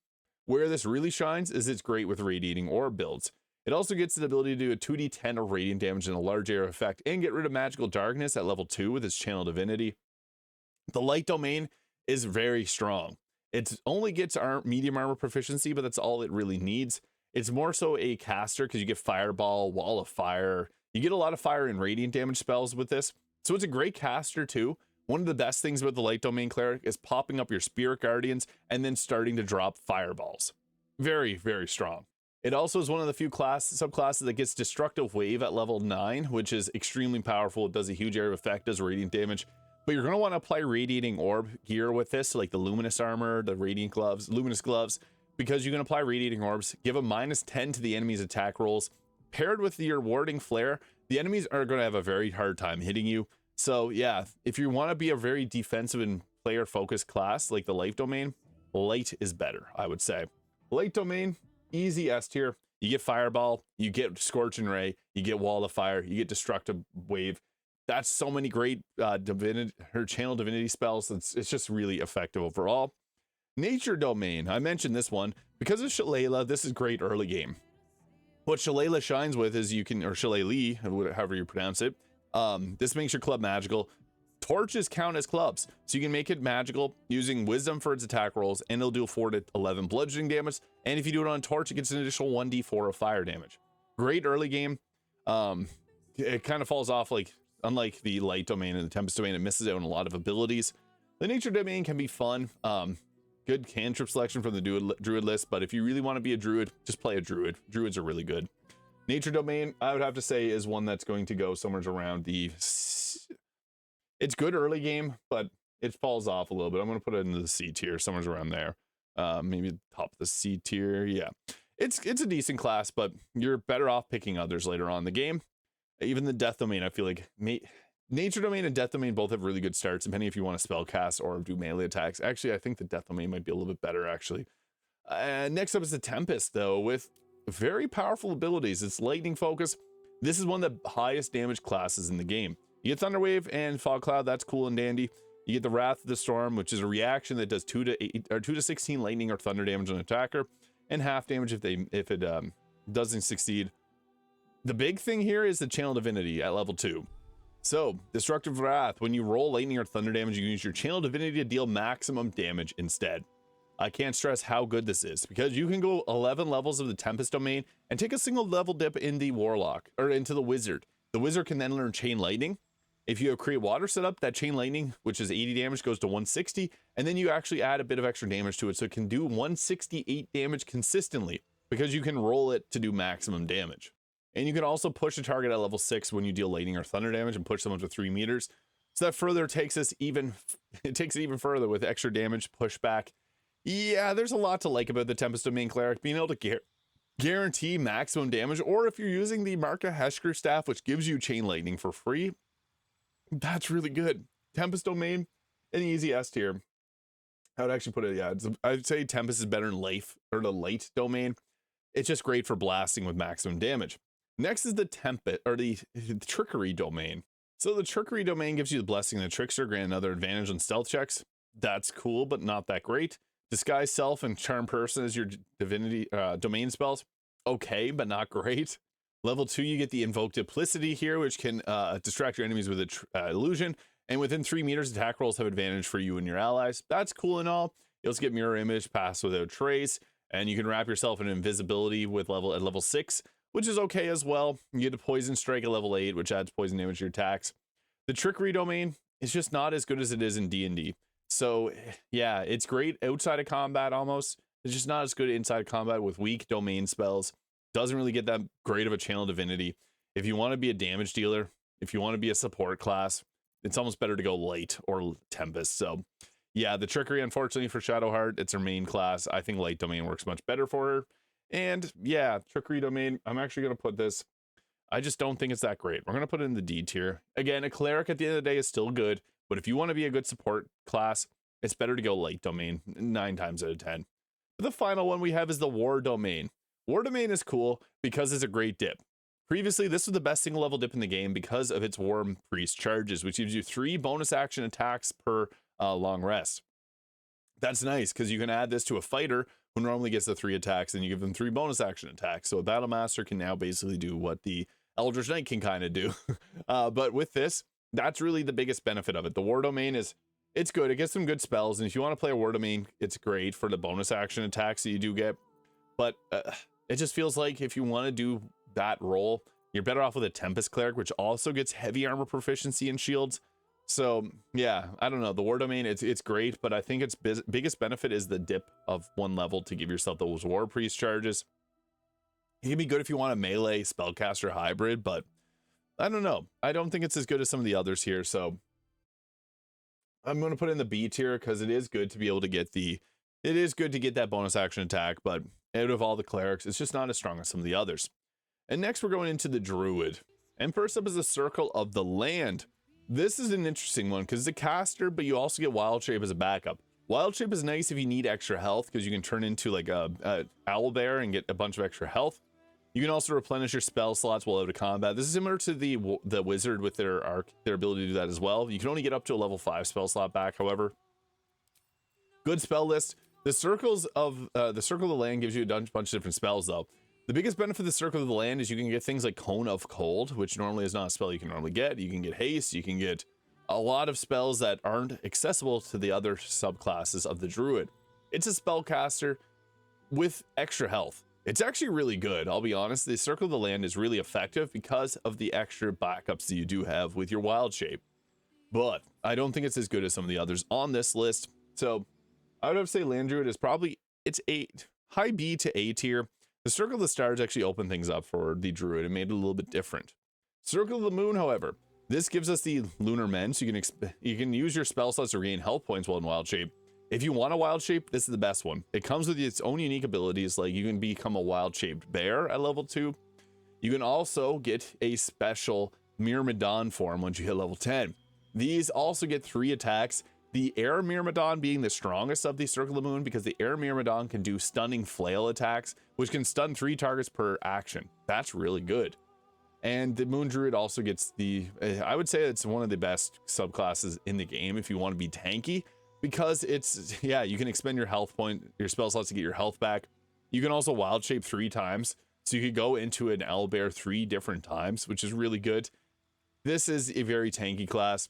Where this really shines is it's great with Radiating Orb builds. It also gets the ability to do a 2d10 of radiant damage in a large area effect and get rid of Magical Darkness at level 2 with its Channel Divinity. The Light Domain is very strong. It only gets our medium armor proficiency, but that's all it really needs. It's more so a caster because you get Fireball, Wall of Fire. You get a lot of fire and radiant damage spells with this. So it's a great caster too. One of the best things about the Light Domain Cleric is popping up your Spirit Guardians and then starting to drop fireballs. Very, very strong. It also is one of the few subclasses that gets Destructive Wave at level 9, which is extremely powerful. It does a huge area of effect, does radiant damage. but you're going to want to apply Radiating Orb gear with this, so like the Luminous Armor, the Radiant Gloves, Luminous Gloves, because you can apply Radiating Orbs, give a -10 to the enemy's attack rolls. Paired with your Warding Flare, the enemies are going to have a very hard time hitting you. So yeah, if you want to be a very defensive and player-focused class, like the Light Domain, Light is better, I would say. Light Domain, easy S tier. You get Fireball, you get Scorching Ray, you get Wall of Fire, you get Destructive Wave. That's so many great Divinity or Channel Divinity spells. It's just really effective overall. Nature Domain, I mentioned this one because of Shillelagh. This is great early game. What Shillelagh shines with is you can, or Shillelagh, however you pronounce it. This makes your club magical. Torches count as clubs, so you can make it magical using Wisdom for its attack rolls, and it'll do 4 to 11 bludgeoning damage. And if you do it on a torch, it gets an additional 1d4 of fire damage. Great early game. It kind of falls off, like unlike the Light Domain and the Tempest Domain, it misses out on a lot of abilities. The Nature Domain can be fun. Good cantrip selection from the Druid list, but if you really want to be a Druid, just play a Druid. Druids are really good. Nature Domain, I would have to say, is one that's going to go somewhere around the... It's good early game, but it falls off a little bit. I'm going to put it into the C tier, somewhere around there. Maybe top of the C tier. Yeah, it's a decent class, but you're better off picking others later on in the game. Even the Death Domain, I feel like Nature Domain and Death Domain both have really good starts, depending if you want to spell cast or do melee attacks. Actually, I think the Death Domain might be a little bit better, actually. Next up is the Tempest, though, with very powerful abilities. It's lightning focus. This is one of the highest damage classes in the game. You get Thunderwave and Fog Cloud, that's cool and dandy. You get the Wrath of the Storm, which is a reaction that does 2 to 16 lightning or thunder damage on an attacker, and half damage if it doesn't succeed. The big thing here is the Channel Divinity at level 2. So, Destructive Wrath, when you roll lightning or thunder damage, you can use your Channel Divinity to deal maximum damage instead. I can't stress how good this is, because you can go 11 levels of the Tempest Domain and take a single level dip in the Warlock, or into the Wizard. The Wizard can then learn Chain Lightning. If you have Create Water set up, that Chain Lightning, which is 80 damage, goes to 160, and then you actually add a bit of extra damage to it, so it can do 168 damage consistently, because you can roll it to do maximum damage. And you can also push a target at level 6 when you deal lightning or thunder damage and push them up to 3 meters. So that further takes it even further with extra damage, pushback. Yeah, there's a lot to like about the Tempest Domain Cleric, being able to guarantee maximum damage, or if you're using the Marka Heshker staff, which gives you Chain Lightning for free, that's really good. Tempest Domain, an easy S tier. I would actually put it, yeah, I'd say Tempest is better than Life, or the Light Domain. It's just great for blasting with maximum damage. Next is the Tempest, or the Trickery Domain. So the Trickery Domain gives you the Blessing of the Trickster, grant another advantage on stealth checks. That's cool, but not that great. Disguise Self and Charm Person as your divinity domain spells. Okay, but not great. Level 2, you get the Invoke Duplicity here, which can distract your enemies with an illusion. And within 3 meters, attack rolls have advantage for you and your allies. That's cool and all. You also get Mirror Image, Pass Without Trace, and you can wrap yourself in invisibility with at level 6, which is okay as well. You get a Poison Strike at level 8, which adds poison damage to your attacks. The Trickery Domain is just not as good as it is in D&D. So yeah, it's great outside of combat almost. It's just not as good inside combat with weak domain spells. Doesn't really get that great of a Channel Divinity. If you want to be a damage dealer, if you want to be a support class, it's almost better to go Light or Tempest. So yeah, the Trickery, unfortunately for Shadowheart, it's her main class. I think Light Domain works much better for her. And yeah, Trickery Domain, I'm actually going to put this, I just don't think it's that great. We're going to put it in the D tier. Again, a Cleric at the end of the day is still good, but if you want to be a good support class, it's better to go Light Domain 9 times out of 10. But the final one we have is the War Domain. War Domain is cool because it's a great dip. Previously, this was the best single level dip in the game because of its War Priest charges, which gives you 3 bonus action attacks per long rest. That's nice because you can add this to a fighter who normally gets the 3 attacks, and you give them 3 bonus action attacks. So a Battle Master can now basically do what the Eldritch Knight can kind of do. But with this, that's really the biggest benefit of it. The War Domain it's good. It gets some good spells, and if you want to play a War Domain, it's great for the bonus action attacks that you do get. But it just feels like if you want to do that role, you're better off with a Tempest Cleric, which also gets heavy armor proficiency and shields. So yeah, I don't know. The War Domain, it's great, but I think its biggest benefit is the dip of 1 level to give yourself those War Priest charges. It can be good if you want a melee spellcaster hybrid, but I don't know. I don't think it's as good as some of the others here. So I'm going to put in the B tier because it is good to be able to get that bonus action attack, but out of all the clerics, it's just not as strong as some of the others. And next we're going into the Druid. And first up is the Circle of the Land. This is an interesting one because it's a caster, but you also get Wild Shape as a backup. Wild Shape is nice if you need extra health because you can turn into like a owl bear and get a bunch of extra health. You can also replenish your spell slots while out of combat. This is similar to the wizard with their ability to do that as well. You can only get up to a level 5 spell slot back, however. Good spell list. The Circle of the Land gives you a bunch of different spells though. The biggest benefit of the Circle of the Land is you can get things like Cone of Cold, which normally is not a spell you can normally get. You can get Haste, you can get a lot of spells that aren't accessible to the other subclasses of the Druid. It's a spellcaster with extra health. It's actually really good, I'll be honest. The Circle of the Land is really effective because of the extra backups that you do have with your Wild Shape. But I don't think it's as good as some of the others on this list. So I would have to say Land Druid is probably, it's high B to A tier. The Circle of the Stars actually opened things up for the Druid and made it a little bit different. Circle of the Moon, however, this gives us the Lunar Men, so you can use your spell slots to regain health points while in Wild Shape. If you want a Wild Shape, this is the best one. It comes with its own unique abilities, like you can become a Wild Shaped Bear at level 2. You can also get a special Myrmidon form once you hit level 10. These also get 3 attacks. The Air Myrmidon being the strongest of the Circle of the Moon because the Air Myrmidon can do stunning flail attacks, which can stun 3 targets per action. That's really good. And the Moon Druid also gets I would say it's one of the best subclasses in the game if you want to be tanky, because you can expend your spell slots to get your health back. You can also Wild Shape 3 times, so you could go into an owlbear 3 different times, which is really good. This is a very tanky class.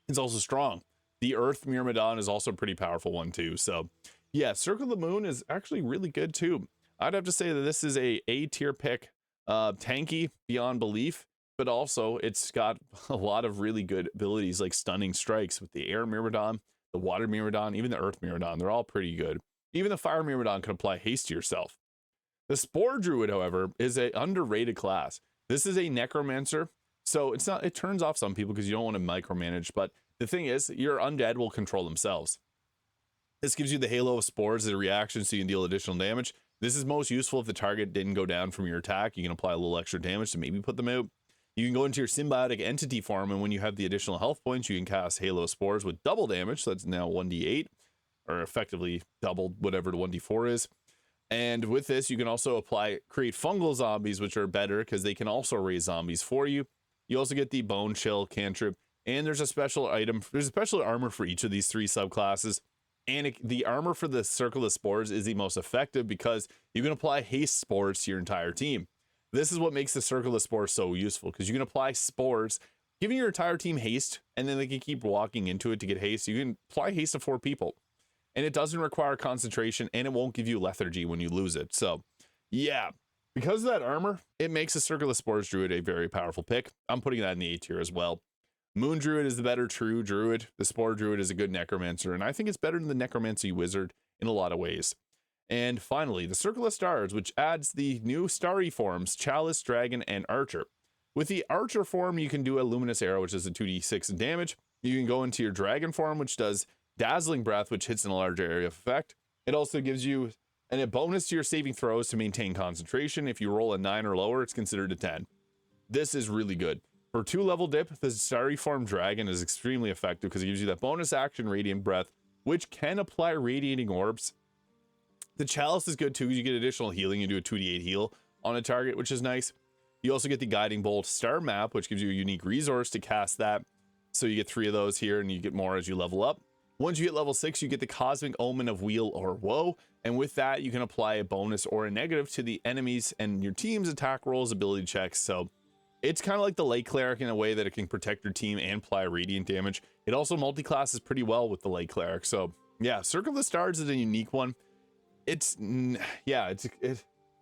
It's also strong. The Earth Myrmidon is also a pretty powerful one too. So yeah, Circle of the Moon is actually really good too. I'd have to say that this is a tier pick. Tanky beyond belief, but also it's got a lot of really good abilities like stunning strikes with the Air Myrmidon, the Water Myrmidon, even the Earth Myrmidon. They're all pretty good. Even the Fire Myrmidon can apply haste to yourself. The Spore Druid, however, is an underrated class. This is a necromancer, so it turns off some people because you don't want to micromanage, but the thing is, your undead will control themselves. This gives you the Halo of Spores as a reaction so you can deal additional damage. This is most useful if the target didn't go down from your attack. You can apply a little extra damage to maybe put them out. You can go into your symbiotic entity form, and when you have the additional health points, you can cast Halo of Spores with double damage. So that's now 1d8, or effectively double whatever the 1d4 is. And with this, you can also create fungal zombies, which are better because they can also raise zombies for you. You also get the Bone Chill cantrip, and there's a special armor for each of these 3 subclasses. And the armor for the Circle of Spores is the most effective because you can apply haste spores to your entire team. This is what makes the Circle of Spores so useful, because you can apply spores, giving your entire team haste, and then they can keep walking into it to get haste. You can apply haste to 4 people, and it doesn't require concentration, and it won't give you lethargy when you lose it. So yeah, because of that armor, it makes the Circle of Spores Druid a very powerful pick. I'm putting that in the A tier as well. Moon Druid is the better true Druid. The Spore Druid is a good Necromancer, and I think it's better than the Necromancy Wizard in a lot of ways. And finally, the Circle of Stars, which adds the new starry forms, Chalice, Dragon, and Archer. With the Archer form, you can do a Luminous Arrow, which does a 2d6 in damage. You can go into your Dragon form, which does Dazzling Breath, which hits in a larger area of effect. It also gives you a bonus to your saving throws to maintain concentration. If you roll a 9 or lower, it's considered a 10. This is really good. For 2-level dip, the Starry Form Dragon is extremely effective because it gives you that bonus action Radiant Breath, which can apply Radiating Orbs. The Chalice is good too because you get additional healing. You do a 2d8 heal on a target, which is nice. You also get the Guiding Bolt Star Map, which gives you a unique resource to cast that. So you get 3 of those here, and you get more as you level up. Once you hit level 6, you get the Cosmic Omen of Weal or Woe, and with that, you can apply a bonus or a negative to the enemies and your team's attack rolls, ability checks. So it's kind of like the Light Cleric in a way that it can protect your team and apply radiant damage. It also multi-classes pretty well with the Light Cleric. So yeah, Circle of the Stars is a unique one. I'd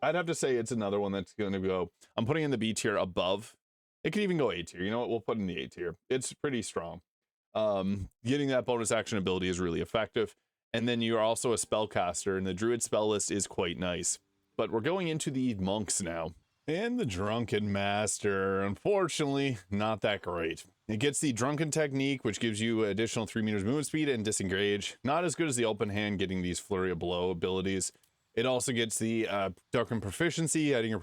have to say it's another one that's going to go, I'm putting in the B tier above. It could even go A tier. You know what? We'll put in the A tier. It's pretty strong. Getting that bonus action ability is really effective. And then you're also a spellcaster, and the Druid spell list is quite nice. But we're going into the monks now. And the Drunken Master, unfortunately, not that great. It gets the Drunken Technique, which gives you additional 3 meters movement speed and disengage. Not as good as the open hand, getting these Flurry of Blow abilities. It also gets the Darken Proficiency, adding your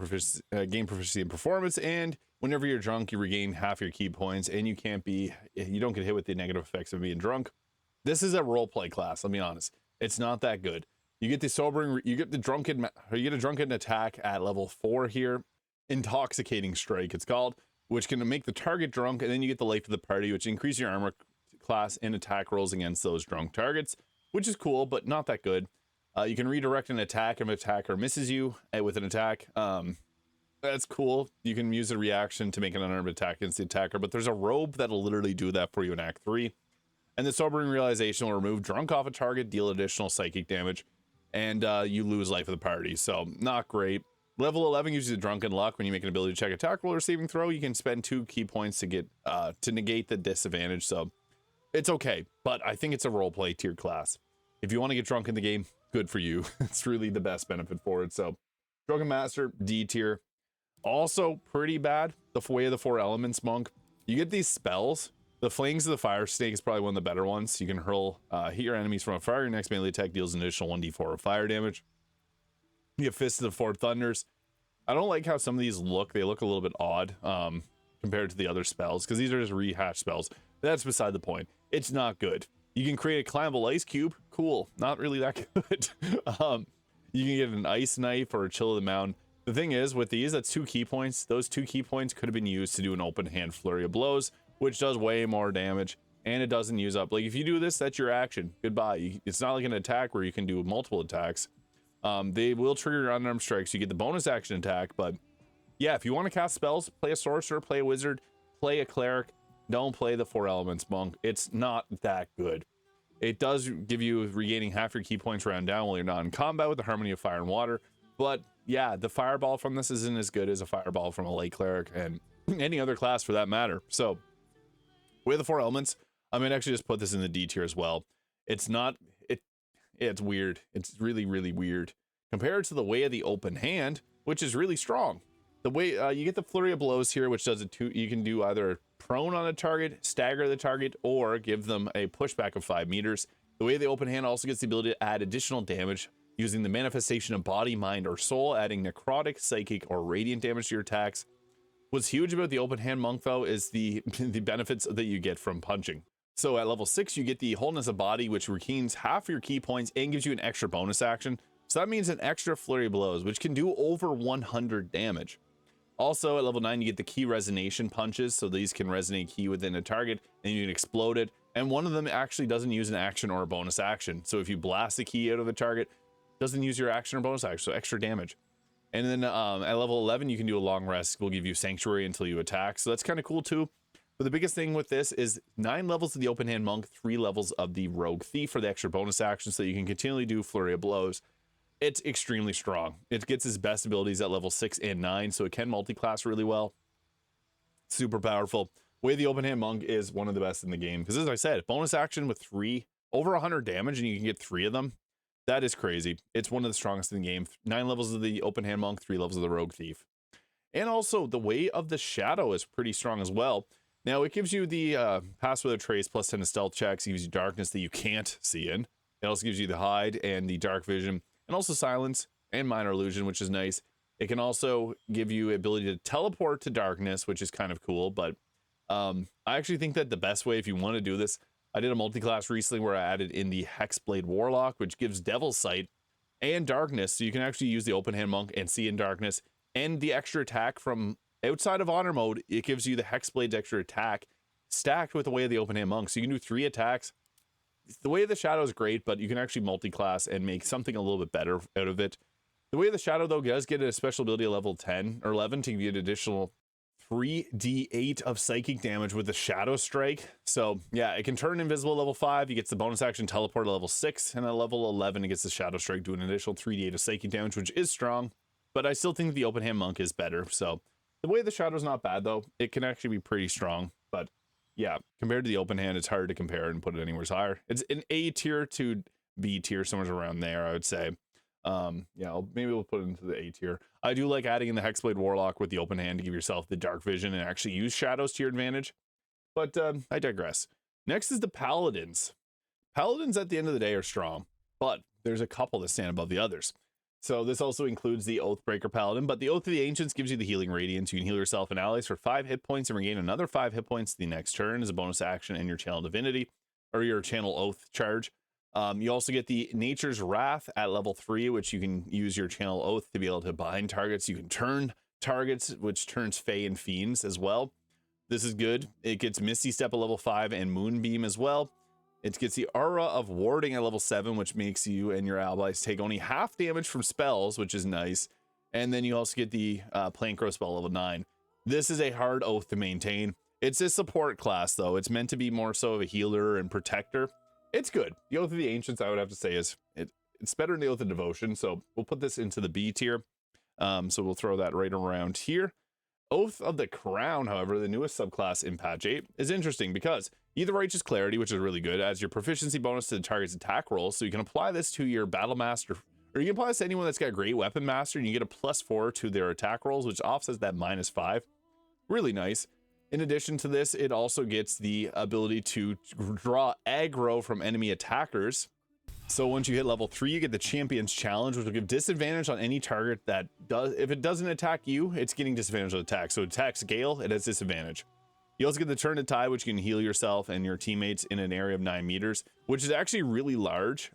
gain proficiency in performance, and whenever you're drunk, you regain half your key points, and you don't get hit with the negative effects of being drunk. This is a roleplay class, let me be honest. It's not that good. You get a drunken attack at level 4 here. Intoxicating Strike, it's called, which can make the target drunk, and then you get the life of the party, which increases your armor class and attack rolls against those drunk targets, which is cool, but not that good. You can redirect an attack if an attacker misses you with an attack. That's cool. You can use a reaction to make an unarmed attack against the attacker, but there's a robe that'll literally do that for you in Act 3. And the Sobering Realization will remove drunk off a target, deal additional psychic damage, and you lose life of the party. So, not great. Level 11 gives you the Drunken Luck. When you make an ability check, attack roll, or saving throw, you can spend 2 key points to get to negate the disadvantage. So, it's okay, but I think it's a roleplay tier class. If you want to get drunk in the game, good for you. It's really the best benefit for it. So, Drunken Master, D tier. Also pretty bad, the Way of the Four Elements monk. You get these spells. The Flames of the Fire Snake is probably one of the better ones. You can hit your enemies from a fire. Your next melee attack deals an additional 1d4 of fire damage. You have Fist of the Four Thunders. I don't like how some of these look. They look a little bit odd compared to the other spells, because these are just rehashed spells. That's beside the point. It's not good. You can create a climbable ice cube. Cool. Not really that good. You can get an ice knife or a Chill of the Mountain. The thing is, with these, that's 2 key points. Those 2 key points could have been used to do an open hand Flurry of Blows, which does way more damage, and it doesn't use up. Like, if you do this, that's your action. Goodbye. It's not like an attack where you can do multiple attacks. They will trigger your unarmed strikes. You get the bonus action attack, but yeah, if you want to cast spells, play a Sorcerer, play a Wizard, play a Cleric. Don't play the Four Elements monk. It's not that good. It does give you regaining half your key points round down while you're not in combat with the Harmony of Fire and Water, but yeah, the Fireball from this isn't as good as a Fireball from a Light Cleric and any other class for that matter. So, Way of the Four Elements, I might actually just put this in the D tier as well. It's weird. It's really, really weird compared to the Way of the Open Hand, which is really strong. The way you get the Flurry of Blows here, which does you can do either prone on a target, stagger the target, or give them a pushback of 5 meters. The Way of the Open Hand also gets the ability to add additional damage using the manifestation of body, mind, or soul, adding necrotic, psychic, or radiant damage to your attacks. What's huge about the Open Hand monk, though, is the benefits that you get from punching. So at level 6, you get the Wholeness of Body, which regains half your key points and gives you an extra bonus action. So that means an extra Flurry of Blows, which can do over 100 damage. Also, at level 9, you get the Key Resonation punches, so these can resonate key within a target, and you can explode it. And one of them actually doesn't use an action or a bonus action. So if you blast the key out of the target, it doesn't use your action or bonus action, so extra damage. And then at level 11, you can do a Long Rest. We'll give you Sanctuary until you attack, so that's kind of cool too. But the biggest thing with this is 9 levels of the Open Hand Monk, 3 levels of the Rogue Thief for the extra bonus action, so you can continually do Flurry of Blows. It's extremely strong. It gets its best abilities at level 6 and 9, so it can multi-class really well. Super powerful. Way the Open Hand Monk is one of the best in the game, because as I said, bonus action with 3, over 100 damage, and you can get 3 of them. That is crazy. It's one of the strongest in the game. 9 levels of the Open Hand Monk, 3 levels of the Rogue Thief. And also, the Way of the Shadow is pretty strong as well. Now, it gives you the Pass Without Trace plus 10 to stealth checks. It gives you darkness that you can't see in. It also gives you the Hide and the Dark Vision, and also Silence and Minor Illusion, which is nice. It can also give you ability to teleport to darkness, which is kind of cool. But I actually think that the best way, if you want to do this, I did a multi-class recently where I added in the Hexblade Warlock, which gives Devil's Sight and Darkness, so you can actually use the Open Hand Monk and see in darkness. And the extra attack from outside of Honor Mode, it gives you the Hexblade's extra attack stacked with the Way of the Open Hand Monk, so you can do 3 attacks. The Way of the Shadow is great, but you can actually multi-class and make something a little bit better out of it. The Way of the Shadow, though, does get a special ability at level 10 or 11 to give you an additional 3d8 of psychic damage with the Shadow Strike. So yeah, it can turn invisible at level 5. It gets the bonus action teleport at level 6, and at level 11 it gets the Shadow Strike doing an additional 3d8 of psychic damage, which is strong. But I still think the Open Hand Monk is better. So the Way of the Shadow is not bad, though. It can actually be pretty strong, but yeah, compared to the Open Hand, it's hard to compare and put it anywhere higher. It's an A tier to B tier, somewhere around there, I would say. Yeah, maybe we'll put it into the A tier. I do like adding in the Hexblade Warlock with the Open Hand to give yourself the Dark Vision and actually use shadows to your advantage. But I digress. Next is the Paladins. Paladins at the end of the day are strong, but there's a couple that stand above the others. So this also includes the Oathbreaker Paladin, but the Oath of the Ancients gives you the healing radiance. You can heal yourself and allies for 5 hit points and regain another 5 hit points the next turn as a bonus action in your Channel Divinity or your Channel Oath charge. You also get the Nature's Wrath at level 3, which you can use your Channel Oath to be able to bind targets. You can turn targets, which turns Fae and Fiends as well. This is good. It gets Misty Step at level 5 and Moonbeam as well. It gets the Aura of Warding at level 7, which makes you and your allies take only half damage from spells, which is nice. And then you also get the Plankrow spell level 9. This is a hard oath to maintain. It's a support class, though. It's meant to be more so of a healer and protector. It's good. The Oath of the Ancients, I would have to say, is it's better than the Oath of Devotion. So we'll put this into the B tier. So we'll throw that right around here. Oath of the Crown, however, the newest subclass in patch 8, is interesting because you have the Righteous Clarity, which is really good, adds your proficiency bonus to the target's attack roll. So you can apply this to your Battle Master, or you can apply this to anyone that's got Great Weapon Master, and you get a +4 to their attack rolls, which offsets that -5. Really nice. In addition to this, it also gets the ability to draw aggro from enemy attackers. So once you hit level 3, you get the Champion's Challenge, which will give disadvantage on any target that does. If it doesn't attack you, it's getting disadvantage on attack. So it attacks Gale, it has disadvantage. You also get the Turn to Tide, which you can heal yourself and your teammates in an area of 9 meters, which is actually really large.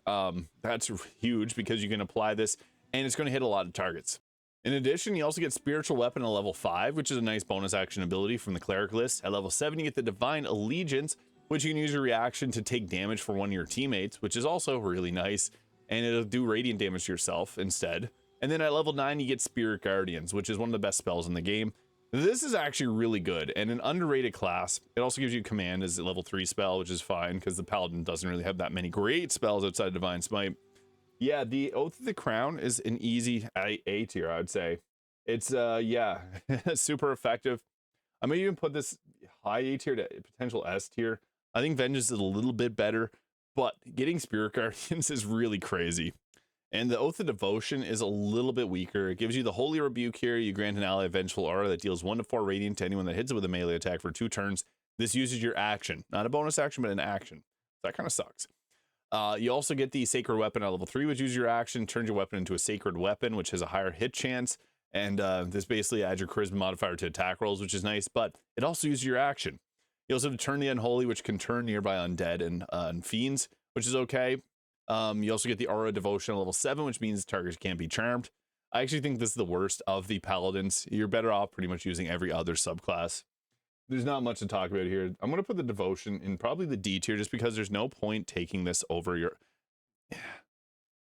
That's huge because you can apply this and it's going to hit a lot of targets. In addition, you also get Spiritual Weapon at level 5, which is a nice bonus action ability from the Cleric list. At level 7, you get the Divine Allegiance, which you can use your reaction to take damage for one of your teammates, which is also really nice. And it'll do radiant damage to yourself instead. And then at level 9, you get Spirit Guardians, which is one of the best spells in the game. This is actually really good and an underrated class. It also gives you Command as a level 3 spell, which is fine because the Paladin doesn't really have that many great spells outside of Divine Smite. Yeah, the Oath of the Crown is an easy A tier, I would say. It's, yeah, super effective. I may even put this high A tier to potential S tier. I think Vengeance is a little bit better, but getting Spirit Guardians is really crazy. And the Oath of Devotion is a little bit weaker. It gives you the Holy Rebuke here. You grant an ally a Vengeful Aura that deals 1 to 4 radiant to anyone that hits it with a melee attack for 2 turns. This uses your action, not a bonus action, but an action. That kind of sucks. You also get the Sacred Weapon at level 3, which uses your action, turns your weapon into a Sacred Weapon, which has a higher hit chance. And this basically adds your Charisma modifier to attack rolls, which is nice, but it also uses your action. You also have Turn the Unholy, which can turn nearby undead and fiends, which is okay. You also get the Aura of Devotion at level 7, which means targets can't be charmed. I actually think this is the worst of the Paladins. You're better off pretty much using every other subclass. There's not much to talk about here. I'm going to put the Devotion in probably the D tier just because there's no point taking this over your...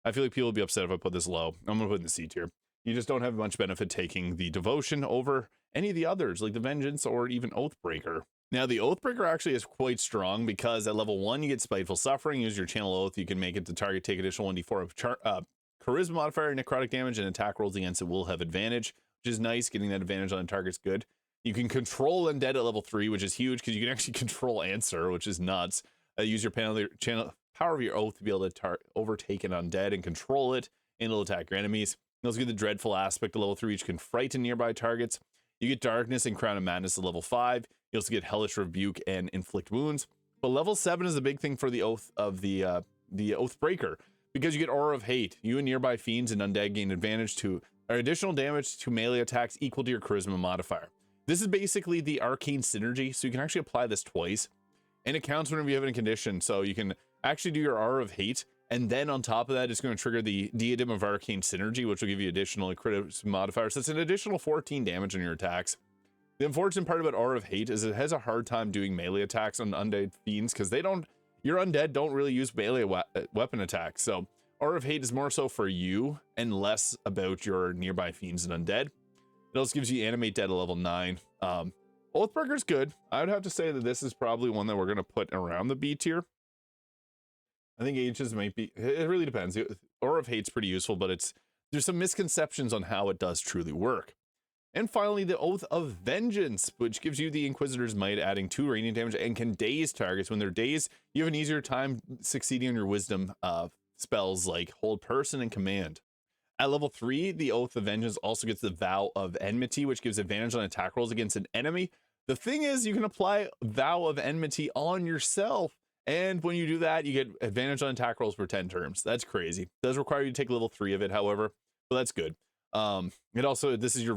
I feel like people will be upset if I put this low. I'm going to put it in the C tier. You just don't have much benefit taking the Devotion over any of the others, like the Vengeance or even Oathbreaker. Now, the Oathbreaker actually is quite strong because at level 1, you get Spiteful Suffering. Use your Channel Oath. You can make it the target take additional 1d4 of Charisma modifier, necrotic damage, and attack rolls against it will have advantage, which is nice. Getting that advantage on a target's good. You can control Undead at level 3, which is huge because you can actually control Answer, which is nuts. Use your power of your Oath to be able to overtake an Undead and control it, and it'll attack your enemies. You also get the Dreadful Aspect at level 3, which can frighten nearby targets. You get Darkness and Crown of Madness at level 5. You also get Hellish Rebuke and Inflict Wounds. But level 7 is the big thing for the Oath of the Oathbreaker, because you get Aura of Hate. You and nearby fiends and undead gain advantage to or additional damage to melee attacks equal to your Charisma modifier. This is basically the Arcane synergy, so you can actually apply this twice, and it counts whenever you have a condition. So you can actually do your Aura of Hate, and then on top of that, it's going to trigger the Diadem of Arcane synergy, which will give you additional Charisma modifier. So it's an additional 14 damage on your attacks. The unfortunate part about Aura of Hate is it has a hard time doing melee attacks on undead fiends because your undead don't really use melee weapon attacks. So Aura of Hate is more so for you and less about your nearby fiends and undead. It also gives you Animate Dead at level 9. Oathbreaker's good. I would have to say that this is probably one that we're going to put around the B tier. I think H's might be, it really depends. Aura of Hate's pretty useful, but there's some misconceptions on how it does truly work. And finally, the Oath of Vengeance, which gives you the Inquisitor's Might, adding 2 radiant damage and can daze targets. When they're dazed, you have an easier time succeeding on your wisdom spells like Hold Person and Command. At level 3, the Oath of Vengeance also gets the Vow of Enmity, which gives advantage on attack rolls against an enemy The thing is, you can apply Vow of Enmity on yourself, and when you do that, you get advantage on attack rolls for 10 turns. That's crazy. It does require you to take level 3 of it, however, but that's good. It also, this is your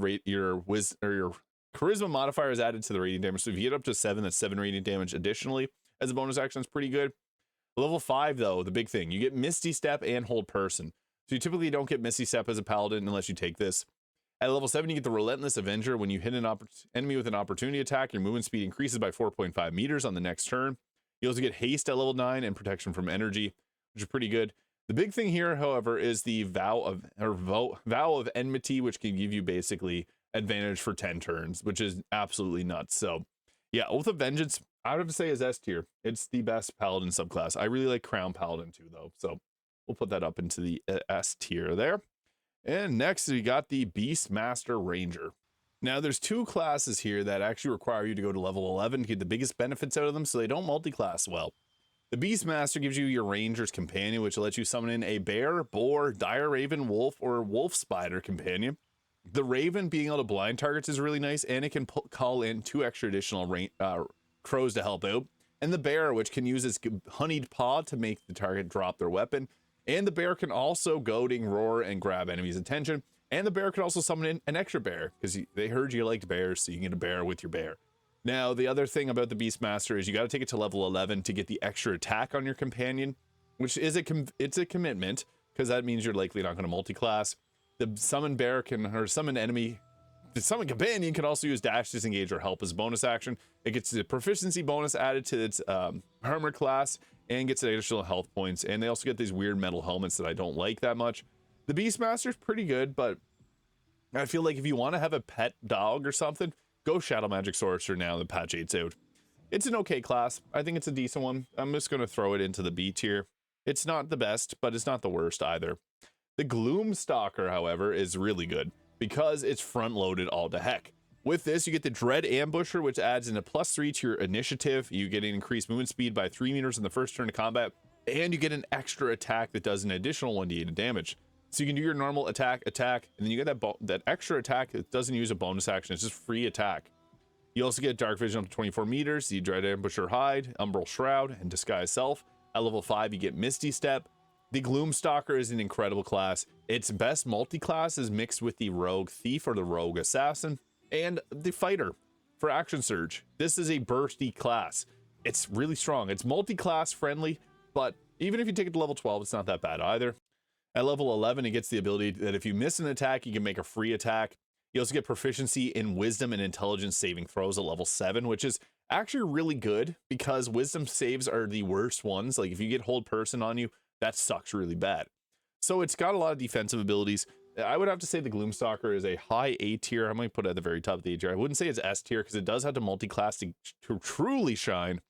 charisma modifier is added to the radiant damage. So if you get up to 7, that's 7 radiant damage additionally as a bonus action. It's pretty good. Level 5 though, the big thing, you get Misty Step and Hold Person. So you typically don't get Misty Step as a paladin unless you take this. At level 7, you get the Relentless Avenger. When you hit an enemy with an opportunity attack, your movement speed increases by 4.5 meters on the next turn. You also get Haste at level 9 and Protection from Energy, which is pretty good. The big thing here, however, is the Vow of Enmity, which can give you basically advantage for 10 turns, which is absolutely nuts. So yeah, Oath of Vengeance, I would have to say is S tier. It's the best paladin subclass. I really like Crown Paladin too, though. So we'll put that up into the S tier there. And next we got the Beastmaster Ranger. Now there's 2 classes here that actually require you to go to level 11 to get the biggest benefits out of them, so they don't multi-class well. The Beastmaster gives you your Ranger's Companion, which lets you summon in a Bear, Boar, Dire Raven, Wolf, or Wolf Spider companion. The Raven being able to blind targets is really nice, and it can call in 2 extra additional crows to help out. And the Bear, which can use its Honeyed Paw to make the target drop their weapon. And the Bear can also goading, roar, and grab enemies' attention. And the Bear can also summon in an extra bear, because they heard you liked bears, so you can get a bear with your bear. Now, the other thing about the Beastmaster is you got to take it to level 11 to get the extra attack on your companion, which is it's a commitment, because that means you're likely not going to multi-class. The summon bear can, or summon enemy, the summon companion can also use dash, disengage, or help as a bonus action. It gets the proficiency bonus added to its armor class and gets additional health points. And they also get these weird metal helmets that I don't like that much. The Beastmaster is pretty good, but I feel like if you want to have a pet dog or something, go Shadow Magic Sorcerer now that patch 8's out. It's an okay class. I think it's a decent one. I'm just going to throw it into the B tier. It's not the best, but it's not the worst either. The Gloomstalker, however, is really good because it's front-loaded all to heck. With this, you get the Dread Ambusher, which adds in a +3 to your initiative. You get an increased movement speed by 3 meters in the first turn of combat, and you get an extra attack that does an additional 1d8 of damage. So you can do your normal attack, and then you get that extra attack that doesn't use a bonus action. It's just free attack. You also get Dark Vision up to 24 meters, the Dread Ambusher Hide, Umbral Shroud, and Disguise Self. At level 5, you get Misty Step. The Gloomstalker is an incredible class. Its best multi-class is mixed with the Rogue Thief or the Rogue Assassin, and the Fighter for Action Surge. This is a bursty class. It's really strong. It's multi-class friendly, but even if you take it to level 12, it's not that bad either. At level 11, it gets the ability that if you miss an attack, you can make a free attack. You also get proficiency in Wisdom and Intelligence saving throws at level 7, which is actually really good because Wisdom saves are the worst ones. Like if you get Hold Person on you, that sucks really bad. So it's got a lot of defensive abilities. I would have to say the Gloomstalker is a high A tier. I might put it at the very top of the A tier. I wouldn't say it's S tier because it does have to multi-class to truly shine,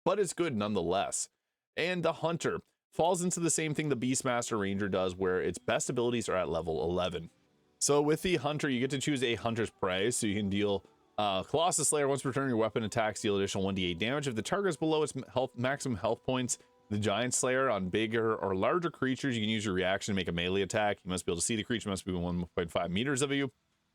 but it's good nonetheless. And the Hunter falls into the same thing the Beastmaster Ranger does, where its best abilities are at level 11. So with the Hunter, you get to choose a Hunter's Prey, so you can deal Colossus Slayer. Once per turn, your weapon attacks deal additional 1d8 damage. If the target is below its maximum health points, the Giant Slayer on bigger or larger creatures, you can use your reaction to make a melee attack. You must be able to see the creature, must be 1.5 meters of you.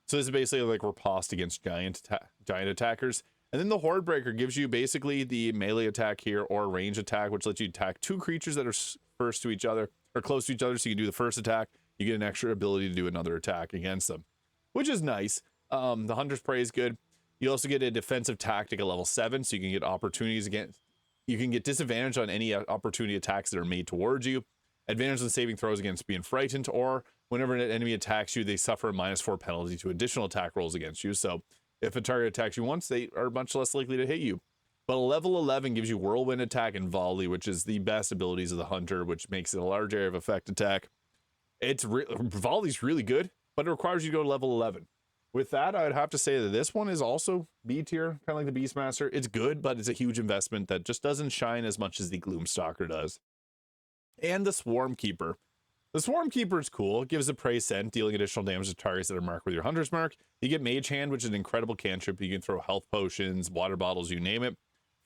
So this is basically like riposte against giant attackers. And then the Oathbreaker gives you basically the melee attack here or range attack, which lets you attack 2 creatures that are first to each other or close to each other. So you can do the first attack, you get an extra ability to do another attack against them, which is nice. The Hunter's Prey is good. You also get a defensive tactic at level 7, so you can get opportunities against. You can get disadvantage on any opportunity attacks that are made towards you. Advantage on saving throws against being frightened, or whenever an enemy attacks you, they suffer a -4 penalty to additional attack rolls against you. So if a target attacks you once, they are much less likely to hit you. But level 11 gives you Whirlwind Attack and Volley, which is the best abilities of the Hunter, which makes it a large area of effect attack. Volley's really good, but it requires you to go to level 11. With that, I would have to say that this one is also B tier, kind of like the Beastmaster. It's good, but it's a huge investment that just doesn't shine as much as the Gloomstalker does. And the Swarmkeeper. The Swarmkeeper is cool. It gives a Prey Scent, dealing additional damage to targets that are marked with your Hunter's Mark. You get Mage Hand, which is an incredible cantrip. You can throw health potions, water bottles, you name it.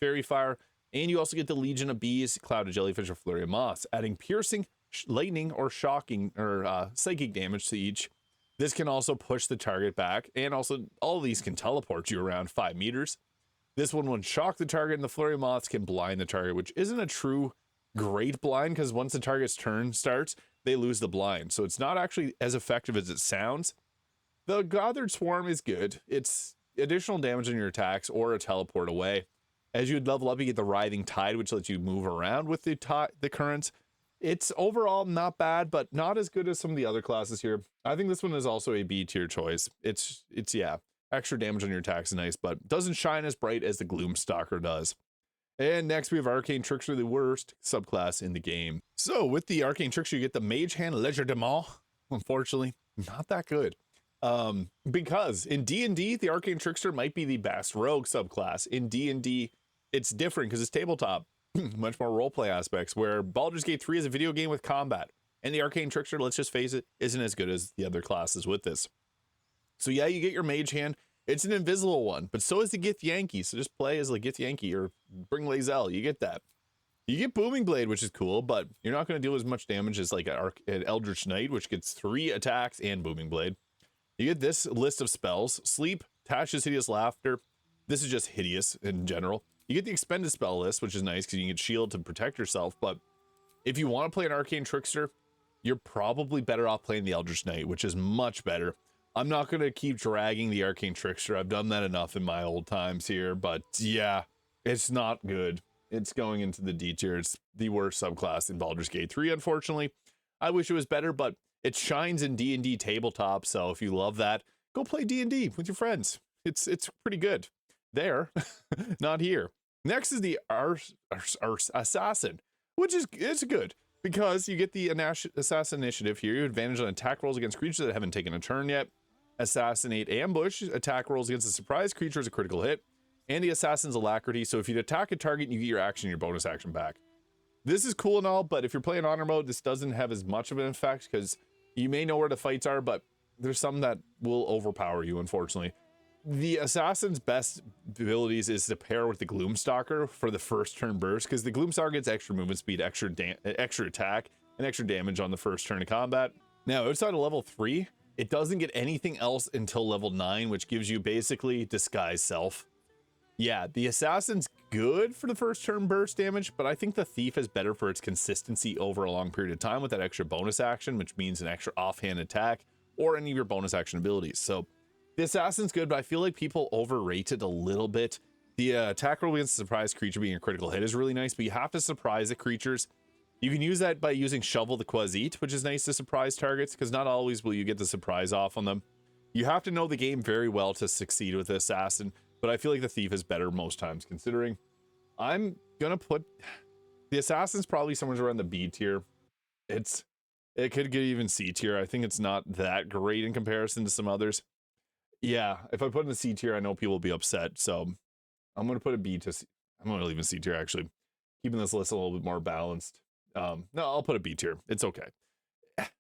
Fairy Fire. And you also get the Legion of Bees, Cloud of Jellyfish, or Flurry of Moss, adding piercing, lightning, or shocking, or psychic damage to each. This can also push the target back, and also all of these can teleport you around 5 meters. This one won't shock the target, and the Flurry of Moths can blind the target, which isn't a true great blind, because once the target's turn starts, they lose the blind. So it's not actually as effective as it sounds. The Gathered Swarm is good. It's additional damage on your attacks or a teleport away. As you level up, you get the Writhing Tide, which lets you move around with the currents. It's overall not bad, but not as good as some of the other classes here. I think this one is also a B tier choice. It's yeah, extra damage on your attacks is nice, but doesn't shine as bright as the Gloomstalker does. And next we have Arcane Trickery, the worst subclass in the game. So with the Arcane Trickery, you get the Mage Hand Legerdemain. Unfortunately, not that good. Because in D&D, the Arcane Trickster might be the best rogue subclass. In D&D, it's different because it's tabletop. Much more roleplay aspects, where Baldur's Gate 3 is a video game with combat, and the Arcane Trickster, let's just face it, isn't as good as the other classes with this. So yeah, you get your Mage Hand. It's an invisible one, but so is the Githyanki, so just play as like Githyanki or bring Lae'zel, you get that. You get Booming Blade, which is cool, but you're not going to deal as much damage as like an Eldritch Knight, which gets 3 attacks and Booming Blade. You get this list of spells: Sleep, Tasha's Hideous Laughter. This is just hideous in general. You get the expended spell list, which is nice because you can get shield to protect yourself. But if you want to play an Arcane Trickster, you're probably better off playing the Eldritch Knight, which is much better. I'm not going to keep dragging the Arcane Trickster. I've done that enough in my old times here. But yeah, it's not good. It's going into the D tier. It's the worst subclass in Baldur's Gate 3, unfortunately. I wish it was better, but it shines in D&D tabletop. So if you love that, go play D&D with your friends. It's pretty good. There, not here. Next is the Assassin, which is it's good because you get the Assassin initiative here. You have advantage on attack rolls against creatures that haven't taken a turn yet. Assassinate Ambush, attack rolls against a surprise creature as a critical hit, and the Assassin's Alacrity. So if you attack a target, you get your action, your bonus action back. This is cool and all, but if you're playing honor mode, this doesn't have as much of an effect because you may know where the fights are, but there's some that will overpower you, unfortunately. The Assassin's best abilities is to pair with the Gloomstalker for the first turn burst, because the Gloomstalker gets extra movement speed, extra attack, and extra damage on the first turn of combat. Now, outside of level 3, it doesn't get anything else until level 9, which gives you basically Disguise Self. Yeah, the Assassin's good for the first turn burst damage, but I think the Thief is better for its consistency over a long period of time with that extra bonus action, which means an extra offhand attack or any of your bonus action abilities. So the Assassin's good, but I feel like people overrate it a little bit. The attack roll against a surprise creature being a critical hit is really nice, but you have to surprise the creatures. You can use that by using Shovel the Quasit, which is nice to surprise targets, because not always will you get the surprise off on them. You have to know the game very well to succeed with the Assassin, but I feel like the Thief is better most times, considering. I'm gonna put the Assassin's probably somewhere around the B tier. It could get even C tier. I think it's not that great in comparison to some others. Yeah, if I put in the C tier, I know people will be upset, so I'm going to put a B to C. I'm going to leave a C tier, actually. Keeping this list a little bit more balanced. No, I'll put a B tier. It's okay.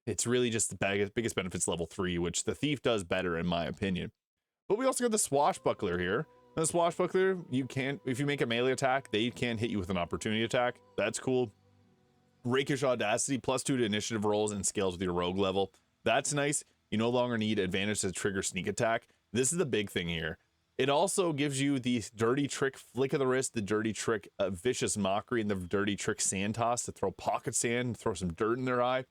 It's really just the biggest benefits level 3, which the Thief does better, in my opinion. But we also got the Swashbuckler here. And the Swashbuckler, if you make a melee attack, they can hit you with an opportunity attack. That's cool. Rakish Audacity, +2 to initiative rolls and scales with your rogue level. That's nice. You no longer need advantage to trigger sneak attack. This is the big thing here. It also gives you the dirty trick Flick of the Wrist, the dirty trick Vicious Mockery, and the dirty trick Sand Toss to throw pocket sand, throw some dirt in their eye.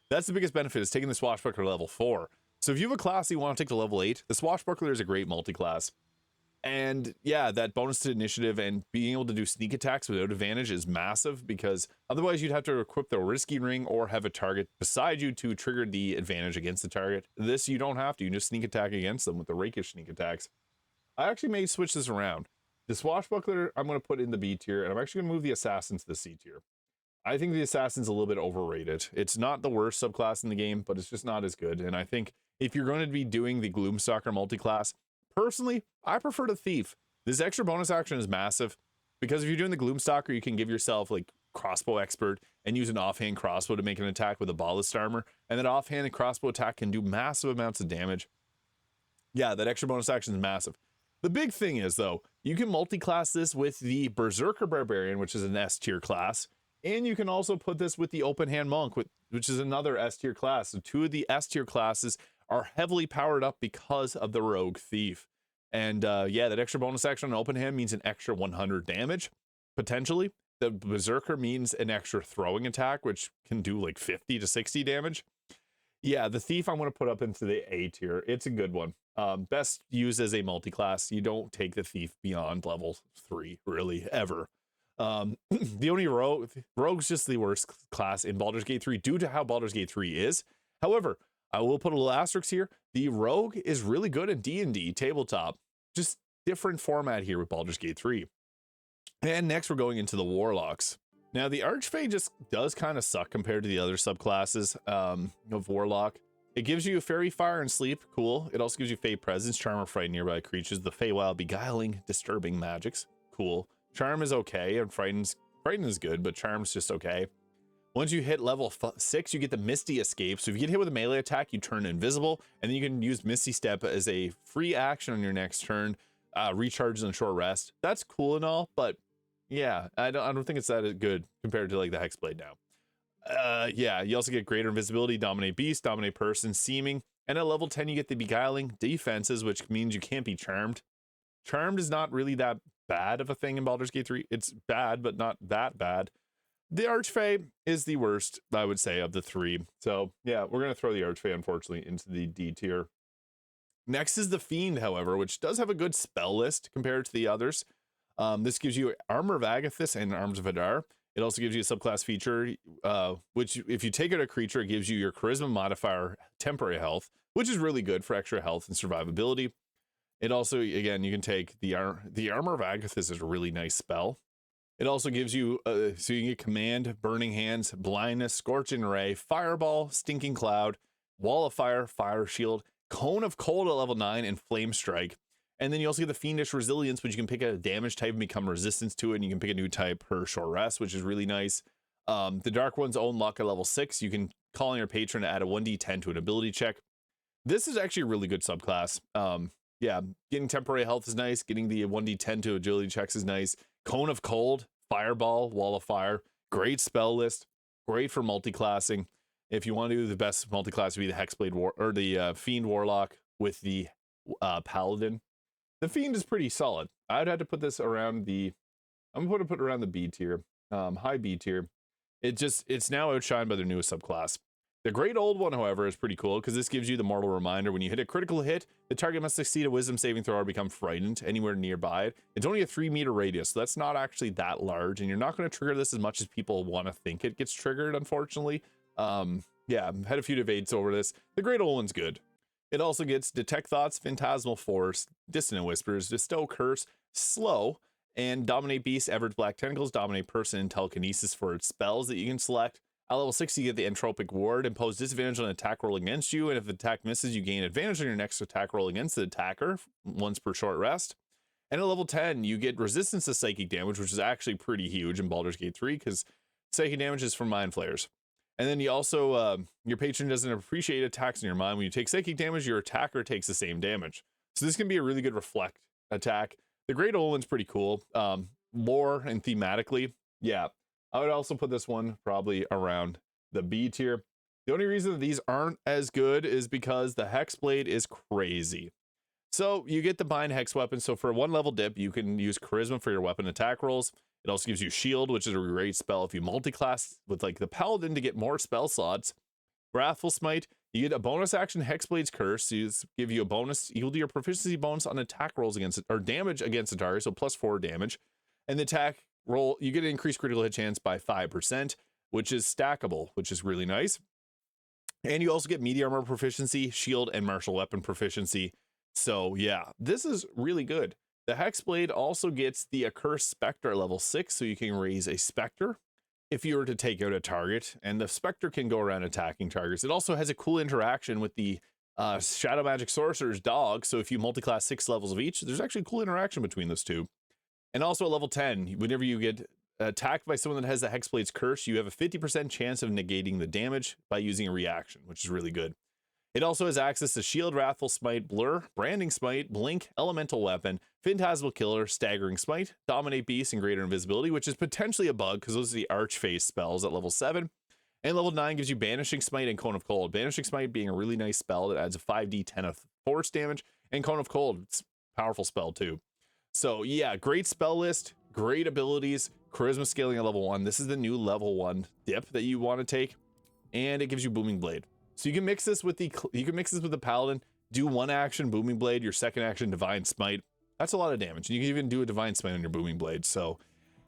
That's the biggest benefit, is taking the Swashbuckler level 4. So if you have a class you want to take to level 8, the Swashbuckler is a great multi-class. And yeah, that bonus to initiative and being able to do sneak attacks without advantage is massive, because otherwise you'd have to equip the Risky Ring or have a target beside you to trigger the advantage against the target. This you don't have to. You just sneak attack against them with the rakish sneak attacks. I actually may switch this around. The Swashbuckler I'm going to put in the B tier, and I'm actually going to move the Assassin to the C tier. I think the Assassin's a little bit overrated. It's not the worst subclass in the game, but it's just not as good. And I think if you're going to be doing the Gloomstalker multiclass, personally, I prefer the Thief. This extra bonus action is massive, because if you're doing the Gloomstalker, you can give yourself like Crossbow Expert and use an offhand crossbow to make an attack with a Ballast Armor, and that offhand crossbow attack can do massive amounts of damage. Yeah, that extra bonus action is massive. The big thing is, though, you can multi-class this with the Berserker Barbarian, which is an S tier class, and you can also put this with the Open Hand Monk, which is another S tier class. So 2 of the S tier classes are heavily powered up because of the Rogue Thief. And yeah, that extra bonus action on open hand means an extra 100 damage, potentially. The Berserker means an extra throwing attack, which can do like 50 to 60 damage. Yeah, the Thief I'm going to put up into the A tier. It's a good one. Best used as a multi-class. You don't take the Thief beyond level 3, really, ever. The only Rogue's just the worst class in Baldur's Gate 3 due to how Baldur's Gate 3 is. However, I will put a little asterisk here. The Rogue is really good in D&D tabletop. Just different format here with Baldur's Gate 3. And next we're going into the Warlocks. Now the Archfey just does kind of suck compared to the other subclasses of Warlock. It gives you Fairy Fire and Sleep, cool. It also gives you Fey Presence, Charm, or Frighten nearby creatures. The Feywild, Beguiling, Disturbing Magics, cool. Charm is okay, and Frighten is good, but Charm's just okay. Once you hit level 6, you get the Misty Escape. So if you get hit with a melee attack, you turn invisible, and then you can use Misty Step as a free action on your next turn, recharges on short rest. That's cool and all, but yeah, I don't think it's that good compared to like the Hexblade now. Yeah, you also get greater invisibility, Dominate Beast, Dominate Person, Seeming, and at level 10 you get the Beguiling, Defenses, which means you can't be Charmed. Charmed is not really that bad of a thing in Baldur's Gate 3. It's bad, but not that bad. The Archfey is the worst, I would say, of the three. So yeah, we're going to throw the Archfey, unfortunately, into the D tier. Next is the Fiend, however, which does have a good spell list compared to the others. This gives you Armor of Agathis and Arms of Hadar. It also gives you a subclass feature, which if you take out a creature, it gives you your Charisma modifier, temporary health, which is really good for extra health and survivability. It also, again, you can take the Armor of Agathis is a really nice spell. It also gives you, so you can get Command, Burning Hands, Blindness, Scorching Ray, Fireball, Stinking Cloud, Wall of Fire, Fire Shield, Cone of Cold at level 9, and Flame Strike. And then you also get the Fiendish Resilience, which you can pick a damage type and become resistance to it, and you can pick a new type per short rest, which is really nice. The Dark One's Own Luck at level 6, you can call on your patron to add a 1d10 to an ability check. This is actually a really good subclass. Yeah, getting temporary health is nice. Getting the 1d10 to agility checks is nice. Cone of Cold, Fireball, Wall of Fire, great spell list, great for multiclassing. If you want to do the best multiclass, would be the Hexblade or the Fiend Warlock with the Paladin. The Fiend is pretty solid. I'd have to put this around the, I'm going to put it around the B tier, high B tier. It's now outshined by their newest subclass. The Great Old One, however, is pretty cool because this gives you the mortal reminder. When you hit a critical hit, the target must succeed a wisdom saving throw or become frightened anywhere nearby it. It's only a 3-meter radius, so that's not actually that large, and you're not going to trigger this as much as people want to think it gets triggered, unfortunately. Yeah, I've had a few debates over this. The Great Old One's good. It also gets Detect Thoughts, Phantasmal Force, Dissonant Whispers, Bestow Curse, Slow, and Dominate Beast, Ever's Black Tentacles, Dominate Person, and Telekinesis for its spells that you can select. At level 6, you get the Entropic Ward, impose disadvantage on an attack roll against you, and if the attack misses, you gain advantage on your next attack roll against the attacker, once per short rest. And at level 10, you get resistance to psychic damage, which is actually pretty huge in Baldur's Gate 3, because psychic damage is from Mind Flayers. And then you also, your patron doesn't appreciate attacks in your mind. When you take psychic damage, your attacker takes the same damage. So this can be a really good reflect attack. The Great Old One's pretty cool. Lore and thematically, yeah. I would also put this one probably around the B tier. The only reason that these aren't as good is because the Hexblade is crazy. So you get the Bind Hex weapon. So for 1 level dip, you can use Charisma for your weapon attack rolls. It also gives you Shield, which is a great spell if you multiclass with like the Paladin to get more spell slots. Wrathful Smite, you get a bonus action Hexblade's Curse. So give you a bonus, you'll do your proficiency bonus on attack rolls against it, or damage against the target, so +4 damage. And the attack roll, you get an increased critical hit chance by 5%, which is stackable, which is really nice. And you also get Meteor Armor proficiency, Shield, and Martial Weapon proficiency. So yeah, this is really good. The Hexblade also gets the Accursed Spectre at level 6, so you can raise a Spectre if you were to take out a target, and the Spectre can go around attacking targets. It also has a cool interaction with the Shadow Magic Sorcerer's dog, so if you multiclass 6 levels of each, there's actually a cool interaction between those two. And also at level 10, whenever you get attacked by someone that has the Hexblade's Curse, you have a 50% chance of negating the damage by using a reaction, which is really good. It also has access to Shield, Wrathful Smite, Blur, Branding Smite, Blink, Elemental Weapon, Phantasmal Killer, Staggering Smite, Dominate Beast, and Greater Invisibility, which is potentially a bug because those are the Archfey spells at level 7. And level 9 gives you Banishing Smite and Cone of Cold. Banishing Smite being a really nice spell that adds a 5d10 of force damage, and Cone of Cold, it's powerful spell too. So yeah, great spell list, great abilities, charisma scaling at level 1. This is the new level 1 dip that you want to take, and it gives you Booming Blade. So you can mix this with the Paladin. Do one action Booming Blade, your second action Divine Smite. That's a lot of damage. You can even do a Divine Smite on your Booming Blade. So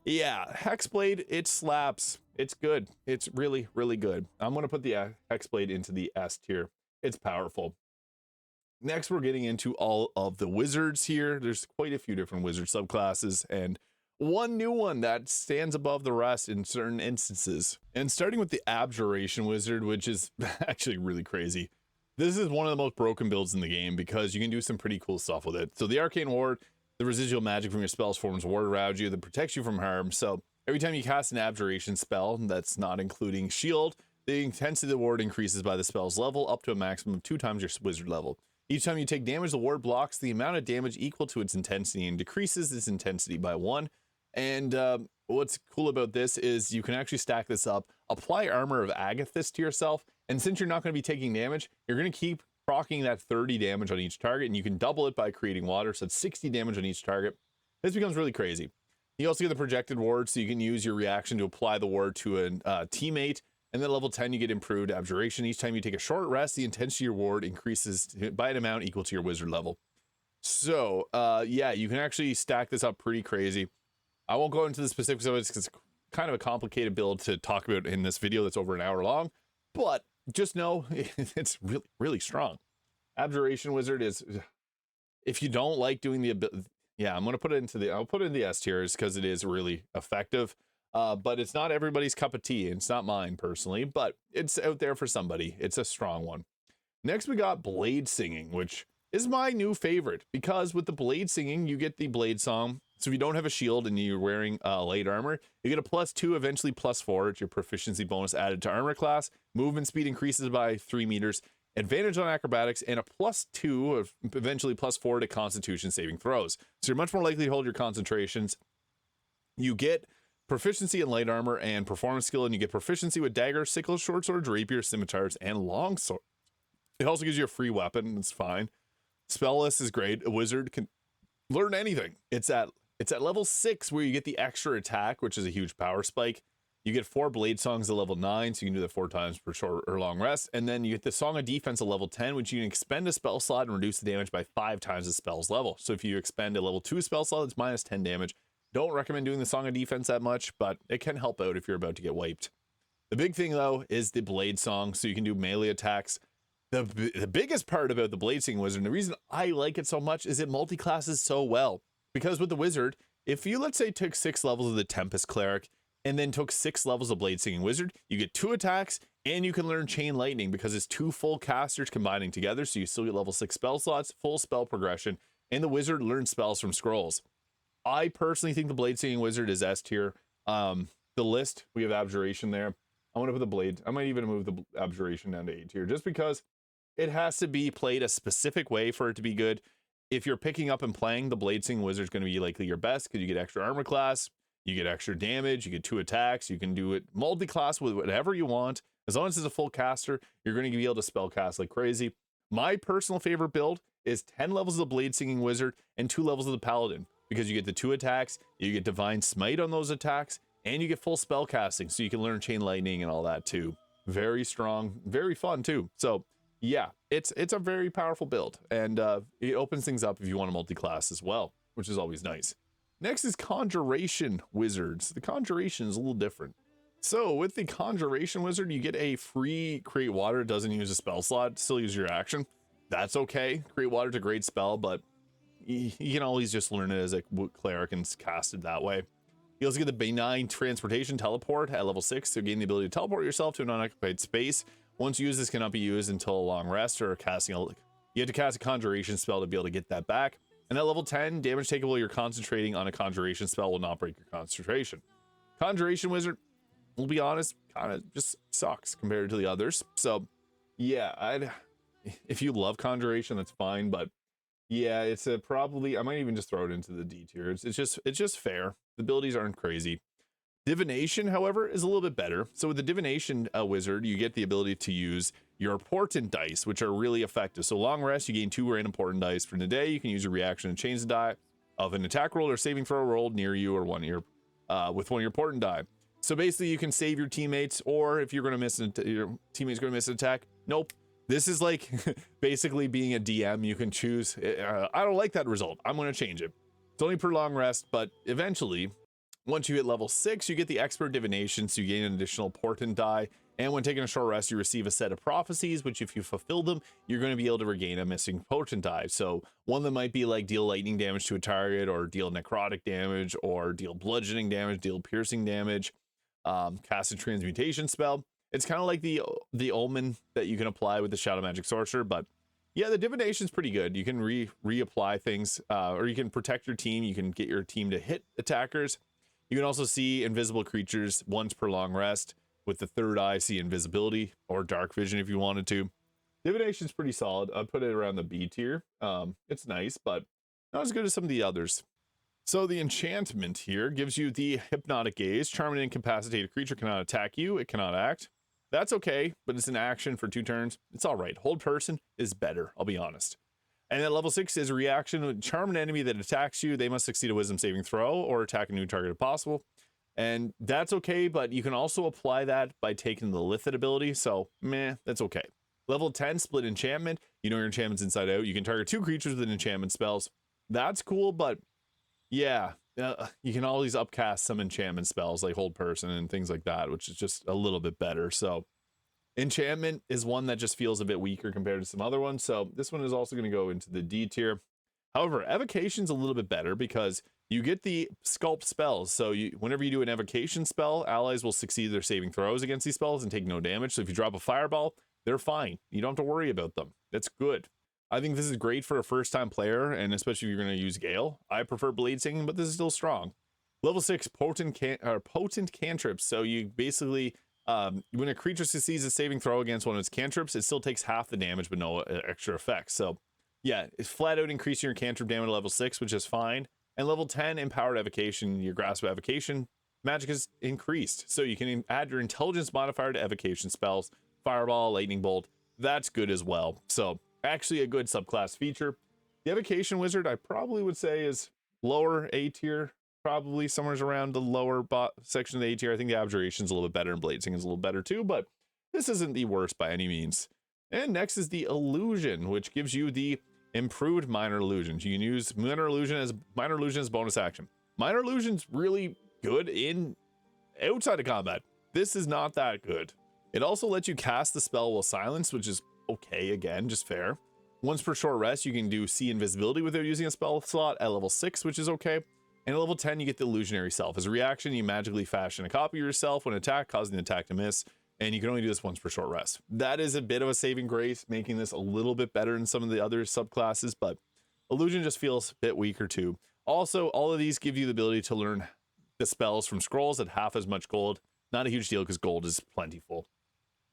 yeah, Hexblade, it slaps. It's good. It's really, really good. I'm going to put the Hexblade into the S tier. It's powerful. Next, we're getting into all of the wizards here. There's quite a few different wizard subclasses, and one new one that stands above the rest in certain instances. And starting with the Abjuration Wizard, which is actually really crazy. This is one of the most broken builds in the game because you can do some pretty cool stuff with it. So the Arcane Ward, the residual magic from your spells forms ward around you that protects you from harm. So every time you cast an Abjuration spell, that's not including shield, the intensity of the ward increases by the spell's level up to a maximum of 2 times your wizard level. Each time you take damage, the ward blocks the amount of damage equal to its intensity and decreases its intensity by 1. And what's cool about this is you can actually stack this up, apply Armor of Agathis to yourself, and since you're not going to be taking damage, you're going to keep proccing that 30 damage on each target, and you can double it by creating water, so it's 60 damage on each target. This becomes really crazy. You also get the projected ward, so you can use your reaction to apply the ward to a teammate, and then level 10 you get improved Abjuration. Each time you take a short rest, the intensity of your ward increases by an amount equal to your wizard level. So yeah, you can actually stack this up pretty crazy. I won't go into the specifics of it because it's kind of a complicated build to talk about in this video that's over an hour long, but just know it's really, really strong. Abjuration Wizard is, if you don't like doing the, yeah, I'm going to put it into the, I'll put it in the S tiers because it is really effective, but it's not everybody's cup of tea. It's not mine personally, but it's out there for somebody. It's a strong one. Next, we got Bladesinging, which is my new favorite because with the Bladesinging, you get the Blade Song. So if you don't have a shield and you're wearing light armor, you get a +2, eventually +4. It's your proficiency bonus added to armor class. Movement speed increases by 3 meters. Advantage on acrobatics, and a +2, eventually +4 to constitution saving throws. So you're much more likely to hold your concentrations. You get proficiency in light armor and performance skill, and you get proficiency with dagger, sickle, short sword, rapier, scimitars, and long sword. It also gives you a free weapon. It's fine. Spell list is great. A wizard can learn anything. It's at level 6 where you get the extra attack, which is a huge power spike. You get 4 blade songs at level 9, so you can do that 4 times per short or long rest. And then you get the Song of Defense at level 10, which you can expend a spell slot and reduce the damage by 5 times the spell's level. So if you expend a level 2 spell slot, it's -10 damage. Don't recommend doing the Song of Defense that much, but it can help out if you're about to get wiped. The big thing though is the Blade Song, so you can do melee attacks. The biggest part about the Bladesinging Wizard, and the reason I like it so much, is it multi-classes so well. Because with the Wizard, if you, let's say, took 6 levels of the Tempest Cleric, and then took 6 levels of Bladesinging Wizard, you get 2 attacks, and you can learn Chain Lightning, because it's 2 full casters combining together, so you still get level 6 spell slots, full spell progression, and the Wizard learns spells from scrolls. I personally think the Bladesinging Wizard is S tier. The list, we have Abjuration there. I want to put the Blade, I might even move the Abjuration down to A tier, just because it has to be played a specific way for it to be good. If you're picking up and playing, the Bladesinging Wizard is going to be likely your best because you get extra armor class, you get extra damage, you get 2 attacks, you can do it multi-class with whatever you want. As long as it's a full caster, you're going to be able to spell cast like crazy. My personal favorite build is 10 levels of the Bladesinging Wizard and 2 levels of the Paladin, because you get the 2 attacks, you get Divine Smite on those attacks, and you get full spell casting, so you can learn Chain Lightning and all that too. Very strong, very fun too. So yeah, it's a very powerful build, and it opens things up if you want a multi-class as well, which is always nice. Next is Conjuration Wizards. The Conjuration is a little different. So with the Conjuration Wizard, you get a free Create Water. It doesn't use a spell slot, still use your action. That's okay. Create Water is a great spell, but you can always just learn it as a cleric and cast it that way. You also get the Benign Transportation Teleport at level 6 to gain the ability to teleport yourself to an unoccupied space. Once used, this cannot be used until a long rest or casting a... You have to cast a Conjuration spell to be able to get that back. And at level 10, damage taken while you're concentrating on a Conjuration spell will not break your concentration. Conjuration Wizard, we'll be honest, kind of just sucks compared to the others. So yeah, if you love Conjuration, that's fine. But yeah, it's a probably... I might even just throw it into the D tier. It's just fair. The abilities aren't crazy. Divination, however, is a little bit better. So with the Divination Wizard, you get the ability to use your portent dice, which are really effective. So long rest, you gain 2 random portent dice for the day. You can use a reaction to change the die of an attack roll or saving throw rolled near you or with one of your portent die. So basically, you can save your teammates, or if you're going to miss your teammate's going to miss an attack. Nope. This is like basically being a DM. You can choose. I don't like that result. I'm going to change it. It's only per long rest, but eventually, once you hit level 6, you get the expert divination, so you gain an additional portent die. And when taking a short rest, you receive a set of prophecies, which if you fulfill them, you're going to be able to regain a missing portent die. So one of them might be like deal lightning damage to a target, or deal necrotic damage, or deal bludgeoning damage, deal piercing damage, cast a transmutation spell. It's kind of like the omen that you can apply with the Shadow Magic Sorcerer, but yeah, the divination's pretty good. You can reapply things, or you can protect your team. You can get your team to hit attackers. You can also see invisible creatures once per long rest. With the third eye, see invisibility or dark vision if you wanted to. Divination's pretty solid. I'd put it around the B tier. It's nice, but not as good as some of the others. So the enchantment here gives you the Hypnotic Gaze. Charm an incapacitated creature cannot attack you. It cannot act. That's okay, but it's an action for 2 turns. It's all right. Hold person is better, I'll be honest. And then level 6 is a reaction. Charm an enemy that attacks you. They must succeed a wisdom saving throw or attack a new target if possible. And that's okay, but you can also apply that by taking the Lithid ability. So, meh, that's okay. Level 10, split enchantment. You know your enchantment's inside out. You can target 2 creatures with enchantment spells. That's cool, but yeah, you can always upcast some enchantment spells like hold person and things like that, which is just a little bit better. So enchantment is one that just feels a bit weaker compared to some other ones. So this one is also going to go into the D tier. However, evocation's a little bit better because you get the sculpt spells. So whenever you do an evocation spell, allies will succeed their saving throws against these spells and take no damage. So if you drop a fireball, they're fine. You don't have to worry about them. That's good. I think this is great for a first-time player, and especially if you're going to use Gale. I prefer Bladesinging, but this is still strong. Level 6, potent cantrips. So you basically, when a creature succeeds a saving throw against one of its cantrips, it still takes half the damage, but no extra effects. So yeah, it's flat out increasing your cantrip damage to level 6, which is fine. And level 10, empowered evocation. Your grasp of evocation magic is increased. So you can add your intelligence modifier to evocation spells, fireball, lightning bolt. That's good as well. So actually a good subclass feature. The Evocation Wizard, I probably would say, is lower A tier, probably somewhere around the lower section of the A tier. I think the Abjuration is a little bit better, and Bladesinging is a little better too, but this isn't the worst by any means. And next is the Illusion, which gives you the improved Minor Illusions. You can use Minor Illusion as bonus action. Minor Illusion's really good in outside of combat. This is not that good. It also lets you cast the spell while silenced, which is okay, again, just fair. Once per short rest, you can do see invisibility without using a spell slot at level 6, which is okay. And at level 10, you get the Illusionary Self. As a reaction, you magically fashion a copy of yourself when attacked, causing the attack to miss. And you can only do this once per short rest. That is a bit of a saving grace, making this a little bit better than some of the other subclasses, but Illusion just feels a bit weaker too. Also, all of these give you the ability to learn the spells from scrolls at half as much gold. Not a huge deal because gold is plentiful.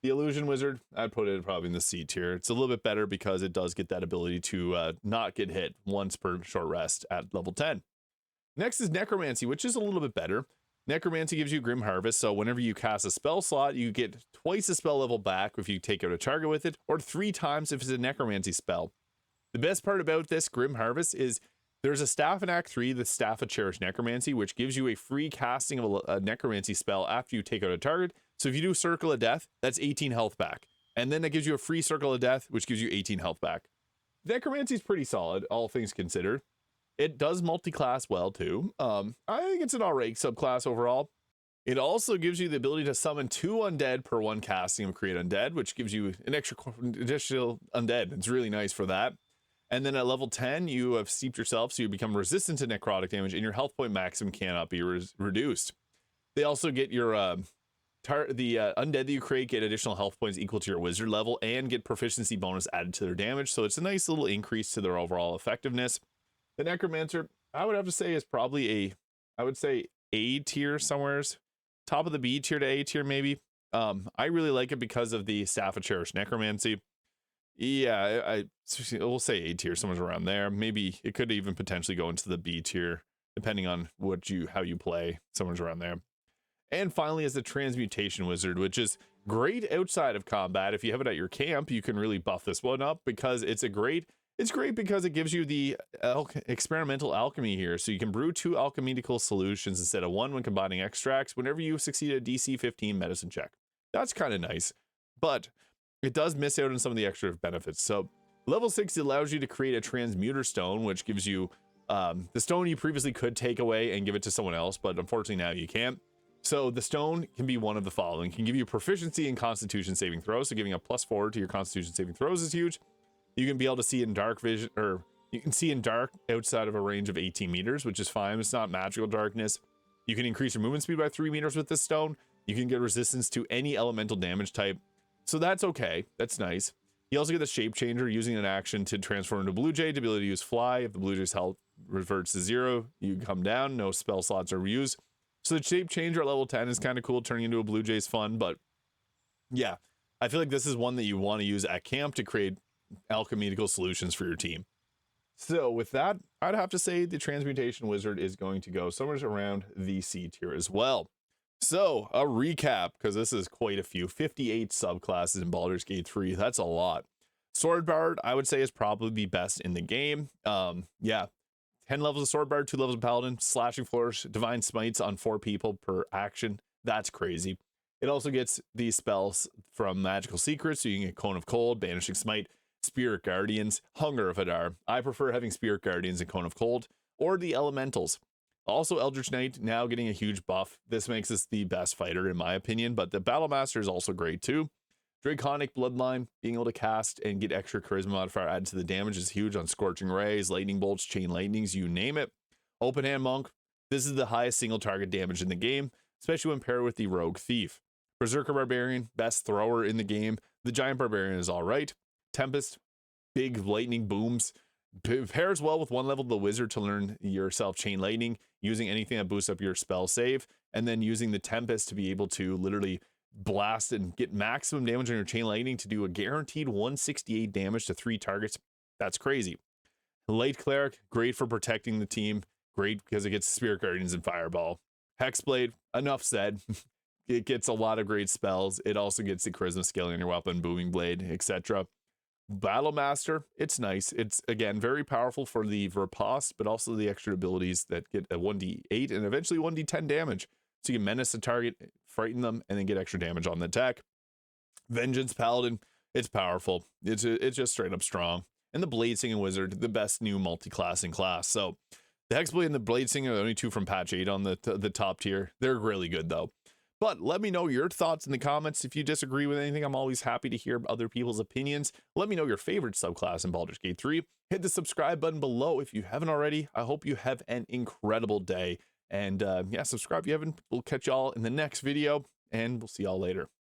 The Illusion Wizard, I'd put it probably in the C tier. It's a little bit better because it does get that ability to not get hit once per short rest at level 10. Next is Necromancy, which is a little bit better. Necromancy gives you Grim Harvest, so whenever you cast a spell slot, you get twice the spell level back if you take out a target with it, or 3 times if it's a Necromancy spell. The best part about this Grim Harvest is there's a staff in Act 3, the Staff of Cherished Necromancy, which gives you a free casting of a Necromancy spell after you take out a target. So if you do Circle of Death, that's 18 health back. And then it gives you a free Circle of Death, which gives you 18 health back. Necromancy is pretty solid, all things considered. It does multi-class well too. I think it's an alright subclass overall. It also gives you the ability to summon 2 undead per 1 casting of Create Undead, which gives you an extra additional undead. It's really nice for that. And then at level 10, you have steeped yourself, so you become resistant to necrotic damage, and your health point maximum cannot be reduced. They also get your undead that you create get additional health points equal to your wizard level, and get proficiency bonus added to their damage. So it's a nice little increase to their overall effectiveness. The Necromancer, I would have to say, is probably A tier somewheres. Top of the B tier to A tier, maybe. I really like it because of the Staff of Cherished Necromancy. Yeah, I will say A tier, somewhere around there. Maybe it could even potentially go into the B tier, depending on how you play, somewhere around there. And finally is the Transmutation Wizard, which is great outside of combat. If you have it at your camp, you can really buff this one up because it's great because it gives you the experimental alchemy here. So you can brew 2 alchemical solutions instead of 1 when combining extracts whenever you succeed a DC 15 medicine check. That's kind of nice, but it does miss out on some of the extra benefits. So level 6 allows you to create a transmuter stone, which gives you the stone you previously could take away and give it to someone else, but unfortunately now you can't. So the stone can be one of the following. It can give you proficiency in Constitution saving throws, so giving a +4 to your Constitution saving throws is huge. You can be able to see in dark vision, or you can see in dark outside of a range of 18 meters, which is fine. It's not magical darkness. You can increase your movement speed by 3 meters with this stone. You can get resistance to any elemental damage type. So that's okay. That's nice. You also get the shape changer, using an action to transform into Blue Jay, to be able to use fly. If the Blue Jay's health reverts to 0, you come down, no spell slots are used. So the shape changer at level 10 is kind of cool. Turning into a Blue Jay is fun, but yeah, I feel like this is one that you want to use at camp to create alchemical solutions for your team. So with that, I'd have to say the Transmutation Wizard is going to go somewhere around the C tier as well. So a recap, because this is quite a few, 58 subclasses in Baldur's Gate 3. That's a lot. Sword Bard, I would say, is probably the best in the game. Yeah, 10 levels of Sword Bard, 2 levels of Paladin, Slashing Flourish, Divine Smites on 4 people per action. That's crazy. It also gets these spells from Magical Secrets, so you can get Cone of Cold, Banishing Smite, Spirit Guardians, Hunger of Hadar. I prefer having Spirit Guardians and Cone of Cold, or the Elementals. Also, Eldritch Knight now getting a huge buff. This makes us the best fighter in my opinion, but the Battle Master is also great too. Draconic Bloodline, being able to cast and get extra charisma modifier added to the damage is huge on Scorching Rays, Lightning Bolts, Chain Lightnings, you name it. Open Hand Monk, this is the highest single target damage in the game, especially when paired with the Rogue Thief. Berserker Barbarian, best thrower in the game. The Giant Barbarian is alright. Tempest, big lightning booms. Pairs well with 1 level of the Wizard to learn yourself Chain Lightning, using anything that boosts up your spell save, and then using the Tempest to be able to literally blast and get maximum damage on your Chain Lightning to do a guaranteed 168 damage to 3 targets. That's crazy. Light Cleric, great for protecting the team. Great because it gets Spirit Guardians and Fireball. Hexblade, enough said. It gets a lot of great spells. It also gets the charisma scaling on your weapon, Booming Blade, etc. Battle Master, it's nice. It's, again, very powerful for the riposte, but also the extra abilities that get a 1d8 and eventually 1d10 damage. So you can menace the target, frighten them, and then get extra damage on the attack. Vengeance Paladin, it's powerful. It's just straight up strong. And the Bladesinging Wizard, the best new multi-class in class. So the Hexblade and the Bladesinging are the only 2 from patch 8 on the top tier. They're really good though. But let me know your thoughts in the comments. If you disagree with anything, I'm always happy to hear other people's opinions. Let me know your favorite subclass in Baldur's Gate 3. Hit the subscribe button below if you haven't already. I hope you have an incredible day. And yeah, subscribe if you haven't. We'll catch y'all in the next video, and we'll see y'all later.